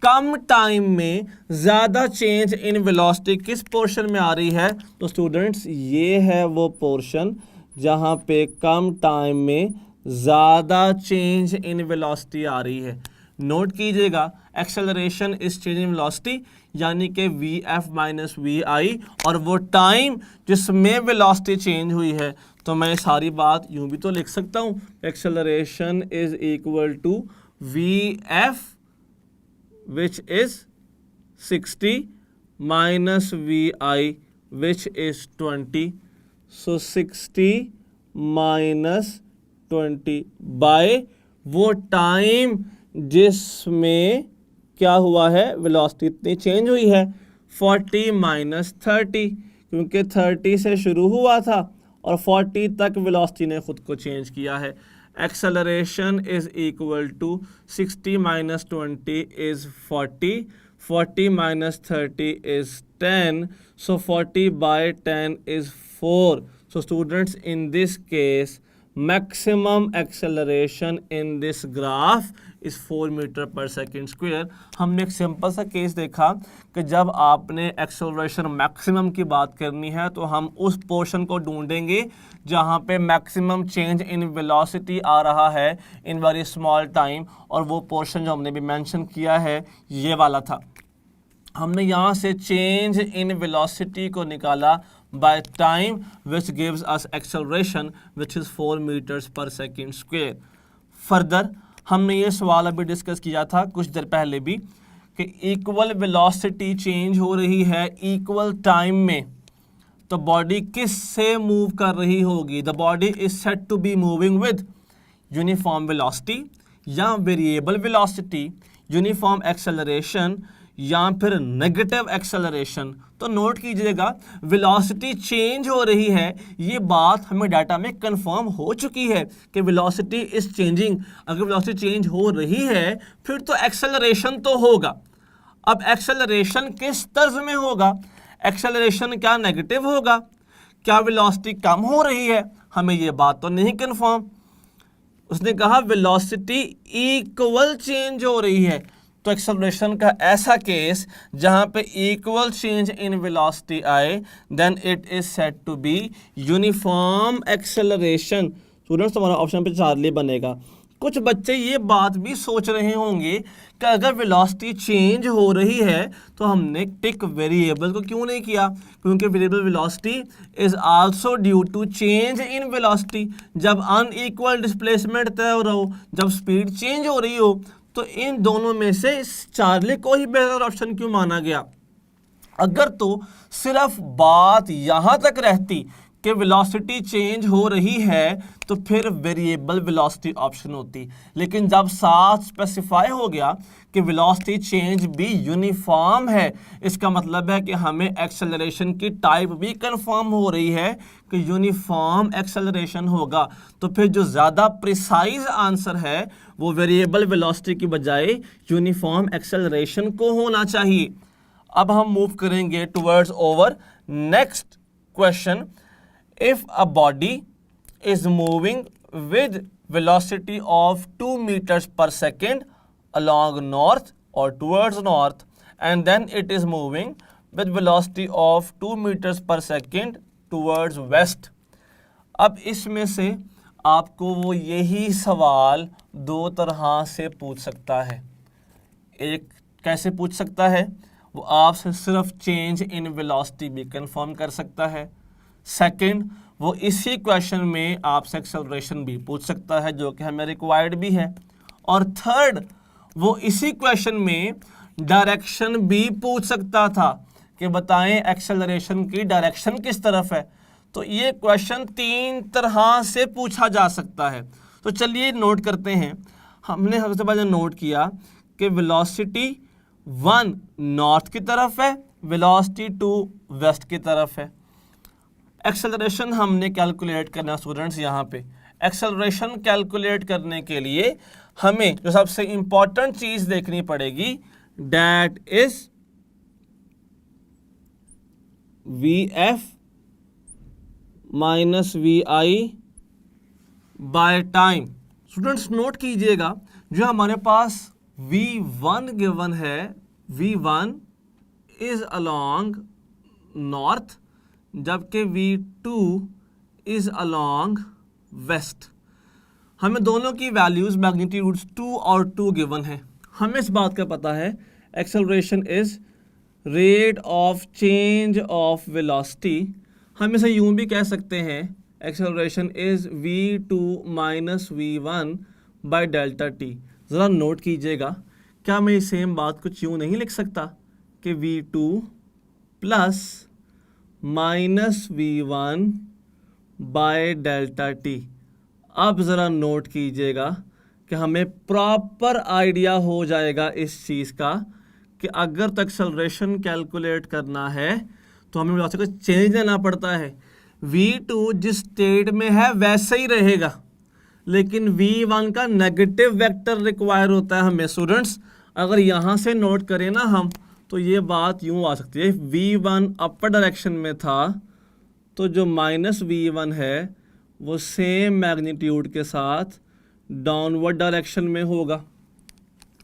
come time में ज़्यादा चेंज इन वेलोसिटी किस पोर्शन में आ रही है, तो स्टूडेंट्स ये है वो पोर्शन जहाँ पे कम टाइम में ज़्यादा चेंज इन वेलोसिटी आ रही है। नोट कीजिएगा, acceleration is change in velocity यानी कि वी माइनस वी आई, और वो टाइम जिसमें वेलोसिटी चेंज हुई है। तो मैं सारी बात यूँ भी तो लिख सकता हूँ, acceleration is equal to V F which is 60 minus V I which is 20। So 60 minus 20 by वो टाइम जिसमें क्या हुआ है, वेलोसिटी इतनी चेंज हुई है। 40 माइनस 30, क्योंकि 30 से शुरू हुआ था और 40 तक वेलोसिटी ने खुद को चेंज किया है। Acceleration is equal to 60 minus 20 is 40, 40 minus 30 is 10, so 40 by 10 is 4. So students, in this case, maximum acceleration in this graph is 4 metre per second square. हमने एक सिंपल सा केस देखा कि जब आपने एक्सेलरेशन मैक्सिमम की बात करनी है तो हम उस पोर्शन को ढूंढेंगे जहाँ पे मैक्सिमम चेंज इन वेलोसिटी आ रहा है इन वेरी स्मॉल टाइम, और वो पोर्शन जो हमने भी मेंशन किया है ये वाला था। हमने यहाँ से चेंज इन वेलोसिटी को निकाला by time which gives us acceleration which is 4 metres per second square. Further हमने ये सवाल अभी डिस्कस किया था कुछ देर पहले भी कि इक्वल वेलोसिटी चेंज हो रही है इक्वल टाइम में, तो बॉडी किस से मूव कर रही होगी। The body is said to be moving with uniform velocity या वेरिएबल वेलोसिटी, यूनिफॉर्म एक्सेलरेशन या फिर नेगेटिव एक्सेलरेशन। तो नोट कीजिएगा, वेलोसिटी चेंज हो रही है, ये बात हमें डाटा में कंफर्म हो चुकी है कि वेलोसिटी इज चेंजिंग। अगर वेलोसिटी चेंज हो रही है फिर तो एक्सेलरेशन तो होगा। अब एक्सेलरेशन किस तर्ज में होगा, एक्सेलरेशन क्या नेगेटिव होगा, क्या वेलोसिटी कम हो रही है, हमें ये बात तो नहीं कंफर्म। उसने कहा वेलोसिटी इक्वल चेंज हो रही है, तो एक्सेलरेशन का ऐसा केस जहां पे इक्वल चेंज इन वेलोसिटी आए then it is said to be uniform acceleration. Students हमारा ऑप्शन पे चार्ली बनेगा। कुछ बच्चे ये बात भी सोच रहे होंगे कि अगर वेलोसिटी चेंज हो रही है तो हमने टिक वेरिएबल को क्यों नहीं किया, क्योंकि variable velocity is also due to change in velocity. जब अनइक्वल डिस्प्लेसमेंट तय हो रहा हो, जब स्पीड चेंज हो रही हो, तो इन दोनों में से चार्ली को ही बेहतर ऑप्शन क्यों माना गया। अगर तो सिर्फ बात यहां तक रहती कि वेलोसिटी चेंज हो रही है तो फिर वेरिएबल वेलोसिटी ऑप्शन होती, लेकिन जब साथ स्पेसिफाई हो गया कि वेलोसिटी चेंज भी यूनिफॉर्म है, इसका मतलब है कि हमें एक्सेलरेशन की टाइप भी कंफर्म हो रही है कि यूनिफॉर्म एक्सेलरेशन होगा। तो फिर जो ज़्यादा प्रिसाइज आंसर है वो वेरिएबल वेलोसिटी की बजाय यूनिफॉर्म एक्सेलरेशन को होना चाहिए। अब हम मूव करेंगे towards over next question. If a body is moving with velocity of 2 meters per second along north or towards north, and then it is moving with velocity of 2 meters per second towards west. अब इसमें से आपको वो यही सवाल दो तरह से पूछ सकता है। एक कैसे पूछ सकता है, वो आपसे सिर्फ चेंज इन वेलोसिटी भी कंफर्म कर सकता है। सेकंड, वो इसी क्वेश्चन में आपसे एक्सेलरेशन भी पूछ सकता है, जो कि हमें रिक्वायर्ड भी है। और थर्ड, वो इसी क्वेश्चन में डायरेक्शन भी पूछ सकता था कि बताएं एक्सेलरेशन की डायरेक्शन किस तरफ है। तो ये क्वेश्चन तीन तरह से पूछा जा सकता है। तो चलिए नोट करते हैं। हमने सबसे पहले नोट किया कि वेलोसिटी 1 नॉर्थ की तरफ है, वेलोसिटी 2 वेस्ट की तरफ है। एक्सेलरेशन हमने कैलकुलेट करना स्टूडेंट्स, यहाँ पे एक्सेलरेशन कैलकुलेट करने के लिए हमें जो सबसे इंपॉर्टेंट चीज देखनी पड़ेगी, that is VF minus VI by time. Students note कीजिएगा, जो हमारे पास V1 गिवन है, V1 इज अलोंग नॉर्थ, जबकि V2 इज अलोंग वेस्ट। हमें दोनों की वैल्यूज मैग्नीट्यूड्स 2 और 2 गिवन है। हमें इस बात का पता है acceleration is rate of change of velocity. हम इसे यूं भी कह सकते हैं, acceleration is V2 minus V1 by delta T. ज़रा नोट कीजिएगा, क्या मैं सेम बात कुछ यूं नहीं लिख सकता कि V2 plus minus V1 by delta T. अब ज़रा नोट कीजिएगा कि हमें प्रॉपर आइडिया हो जाएगा इस चीज़ का कि अगर तो एक्सेलरेशन कैलकुलेट करना है तो हमें वेलोसिटी को चेंज लेना पड़ता है। V2 जिस स्टेट में है वैसे ही रहेगा, लेकिन V1 का नेगेटिव वेक्टर रिक्वायर होता है हमें। स्टूडेंट्स अगर यहाँ से नोट करें ना हम, तो ये बात यूँ आ सकती है, V1 अपर डायरेक्शन में था तो जो माइनस V1 है वो सेम मैग्नीट्यूड के साथ डाउनवर्ड डायरेक्शन में होगा।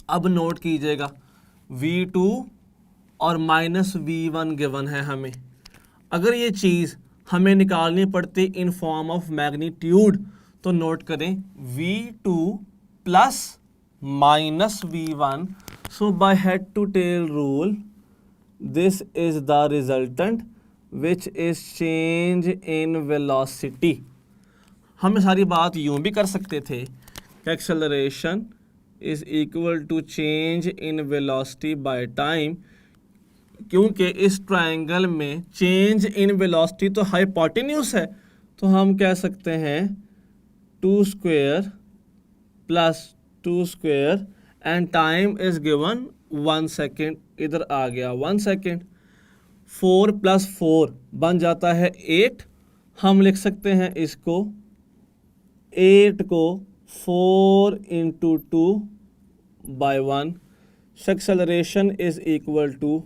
अब नोट कीजिएगा, V2 और माइनस V1 गिवन है हमें। अगर ये चीज़ हमें निकालनी पड़ती इन फॉर्म ऑफ मैग्नीट्यूड, तो नोट करें V2 plus minus V1। So by head to tail rule this is the resultant which is change in velocity. हम सारी बात यूं भी कर सकते थे, acceleration is equal to change in velocity by time, क्योंकि इस ट्रायंगल में चेंज इन वेलोसिटी तो हाइपोटेन्यूज है, तो हम कह सकते हैं 2 square plus 2 square and time is given 1 second. इधर आ गया 1 सेकेंड। 4 प्लस 4 बन जाता है 8। हम लिख सकते हैं इसको 8 को 4 into 2 by 1। Acceleration is equal to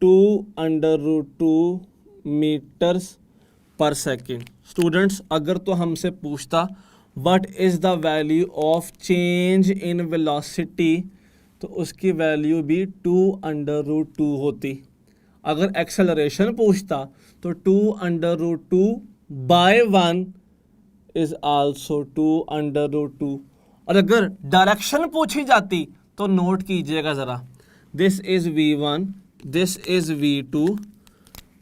2√2 metres per second. Students अगर तो हमसे पूछता what is the value of change in velocity, तो उसकी वैल्यू भी 2√2 होती। अगर एक्सेलरेशन पूछता तो 2√2 बाय 1 इज आल्सो 2√2। और अगर डायरेक्शन पूछी जाती तो नोट कीजिएगा ज़रा, this is V1, this is V2,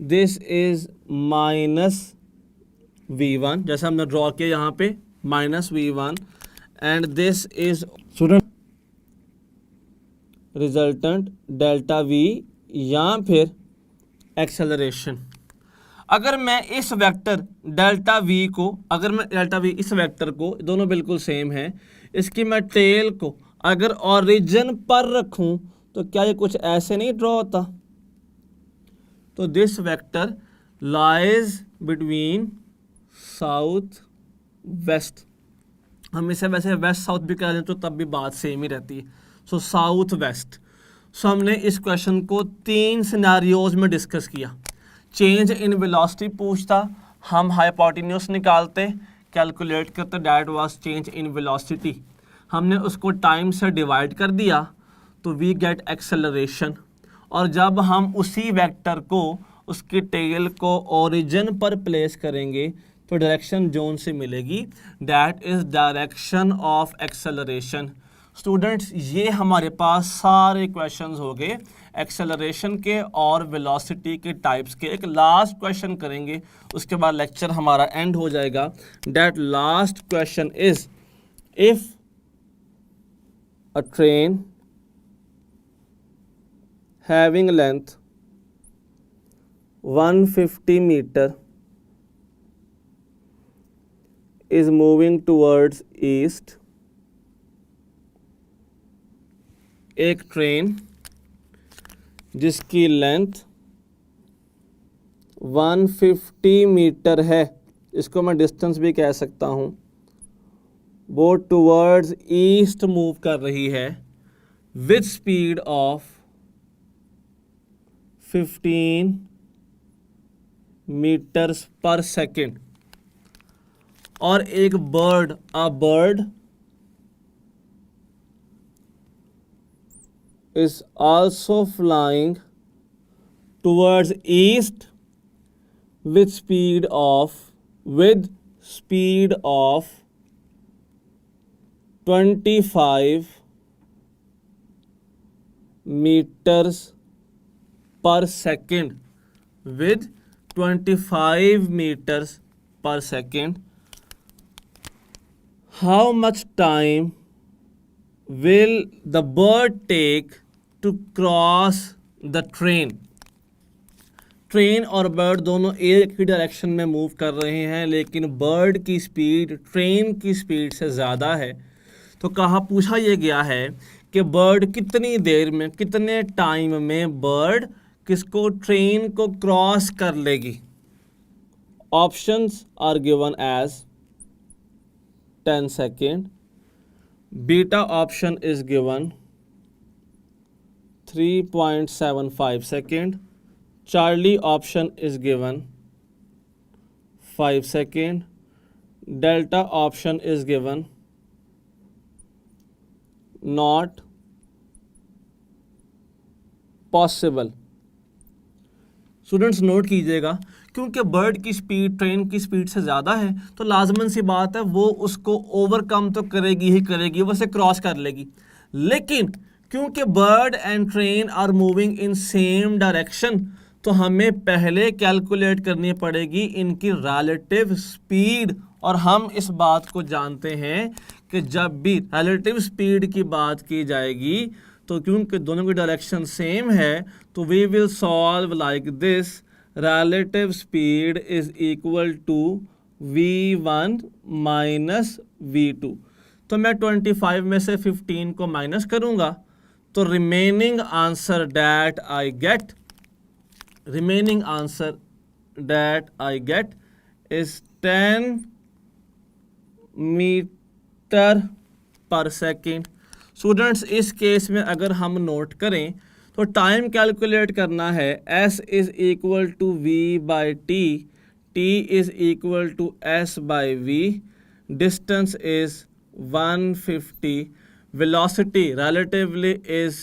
this is minus V1, जैसे हमने ड्रॉ किया यहाँ पे minus V1, and this is student resultant delta V या फिर एक्सेलरेशन। अगर मैं इस वेक्टर डेल्टा V को, अगर मैं डेल्टा V इस वेक्टर को, दोनों बिल्कुल सेम है, इसकी मैं टेल को अगर ओरिजिन पर रखूं तो क्या ये कुछ ऐसे नहीं ड्रॉ होता? तो this vector lies between south west. हम इसे वैसे वेस्ट साउथ भी कह दें तो तब भी बात सेम ही रहती है। सो साउथ वेस्ट। सो हमने इस क्वेश्चन को 3 सिनेरियोज में डिस्कस किया। चेंज इन वेलोसिटी पूछता, हम हाइपोटेन्यूज निकालते, कैलकुलेट करते, that was change in velocity. हमने उसको टाइम से डिवाइड कर दिया तो वी गेट एक्सेलरेशन, और जब हम उसी वेक्टर को, उसकी टेल को ओरिजिन पर प्लेस करेंगे तो डायरेक्शन जोन से मिलेगी, that is direction of acceleration. Students ये हमारे पास सारे क्वेश्चंस हो गए एक्सेलरेशन के और वेलोसिटी के टाइप्स के। एक लास्ट क्वेश्चन करेंगे, उसके बाद लेक्चर हमारा एंड हो जाएगा। That last question is, if a train having length 150 meter is moving towards east, एक ट्रेन जिसकी लेंथ 150 मीटर है, इसको मैं डिस्टेंस भी कह सकता हूँ, वो टुवर्ड्स ईस्ट मूव कर रही है with speed of 15 metres per second, और एक bird, a bird is also flying towards east with speed of 25 meters per second, with 25 meters per second. How much time will the bird take to cross the train? Train और bird दोनों एक ही direction में move कर रहे हैं, लेकिन bird की speed train की स्पीड से ज़्यादा है। तो पूछा यह गया है कि बर्ड कितनी देर में, कितने टाइम में बर्ड किसको, ट्रेन को क्रॉस कर लेगी। Options are given as 10 second, beta option is given 3.75 second, Charlie option is given 5 second, Delta option is given not possible। Students note कीजिएगा, क्योंकि बर्ड की स्पीड ट्रेन की स्पीड से ज़्यादा है तो लाजमन सी बात है वो उसको ओवरकम तो करेगी ही करेगी, वो उसे क्रॉस कर लेगी। लेकिन क्योंकि bird and train are moving in same direction, तो हमें पहले कैलकुलेट करनी पड़ेगी इनकी रिलेटिव स्पीड। और हम इस बात को जानते हैं कि जब भी रिलेटिव स्पीड की बात की जाएगी तो क्योंकि दोनों की डायरेक्शन सेम है, तो we will solve like this, relative speed is equal to v1 minus v2। तो मैं 25 में से 15 को माइनस करूंगा तो remaining answer that I get is 10 metre per second. Students इस केस में अगर हम नोट करें तो टाइम कैलकुलेट करना है, s is equal to v by T, t is equal to s by v, distance is 150, velocity relatively is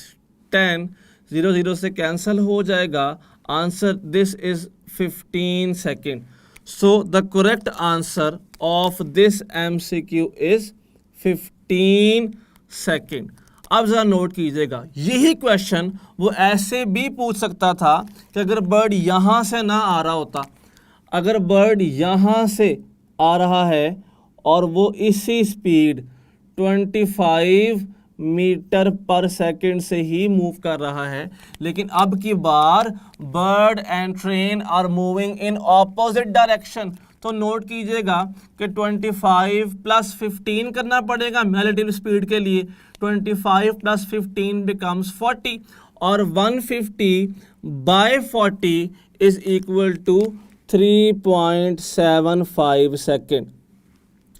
10, 0 0 से cancel हो जाएगा, answer this is 15 second. So the correct answer of this MCQ is 15 second. अब ज़रा note कीजिएगा, यही question वो ऐसे भी पूछ सकता था कि अगर बर्ड यहाँ से ना आ रहा होता, अगर बर्ड यहाँ से आ रहा है और वो इसी स्पीड 25 मीटर पर सेकेंड से ही मूव कर रहा है, लेकिन अब की बार bird and train are moving in opposite direction. तो नोट कीजिएगा कि 25 प्लस 15 करना पड़ेगा रिलेटिव स्पीड के लिए, 25 प्लस 15 बिकम्स 40, और 150 by 40 is equal to 3.75 second.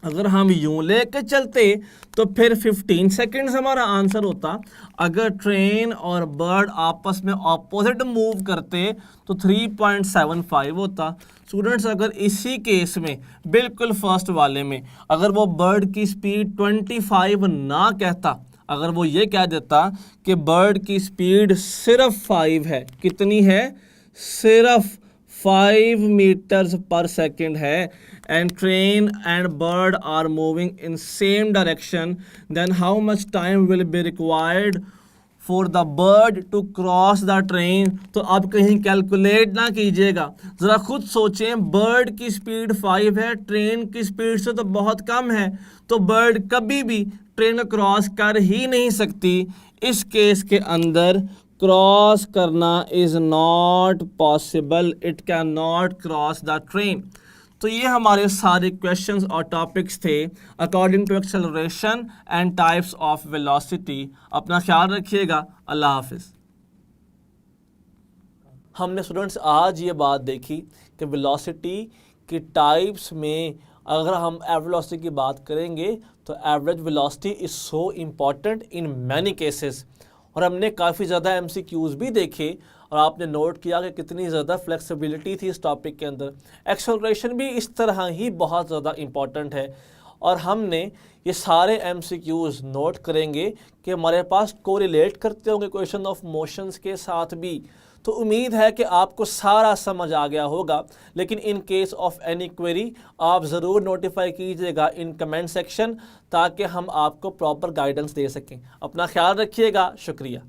अगर हम यूं लेके चलते तो फिर 15 सेकेंड्स हमारा आंसर होता। अगर ट्रेन और बर्ड आपस में ऑपोजिट मूव करते तो 3.75 होता। स्टूडेंट्स अगर इसी केस में बिल्कुल फर्स्ट वाले में अगर वो बर्ड की स्पीड 25 ना कहता, अगर वो ये कह देता कि बर्ड की स्पीड सिर्फ 5 है, कितनी है, सिर्फ 5 मीटर्स पर सेकेंड है, and train and bird are moving in same direction, then how much time will be required for the bird to cross the train. तो आप कहीं कैलकुलेट ना कीजिएगा, ज़रा खुद सोचें, बर्ड की स्पीड 5 है, ट्रेन की स्पीड से तो बहुत कम है, तो बर्ड कभी भी ट्रेन क्रॉस कर ही नहीं सकती। इस केस के अंदर क्रॉस करना is not possible, it can not cross the train. तो ये हमारे सारे क्वेश्चंस और टॉपिक्स थे according to acceleration and types of velocity. अपना ख्याल रखिएगा। अल्लाह हाफिज़। हमने स्टूडेंट्स आज ये बात देखी कि वेलोसिटी की टाइप्स में अगर हम एवरेज वेलोसिटी की बात करेंगे तो average velocity is so important in many cases. और हमने काफ़ी ज़्यादा MCQs भी देखे और आपने नोट किया कि कितनी ज़्यादा फ्लेक्सिबिलिटी थी इस टॉपिक के अंदर। एक्सेलरेशन भी इस तरह ही बहुत ज़्यादा इम्पॉर्टेंट है और हमने ये सारे MCQs नोट करेंगे कि हमारे पास कोरिलेट करते होंगे क्वेश्चन ऑफ मोशंस के साथ भी। तो उम्मीद है कि आपको सारा समझ आ गया होगा, लेकिन in case of any query आप ज़रूर नोटिफाई कीजिएगा इन कमेंट सेक्शन ताकि हम आपको प्रॉपर गाइडेंस दे सकें। अपना ख्याल रखिएगा। शुक्रिया।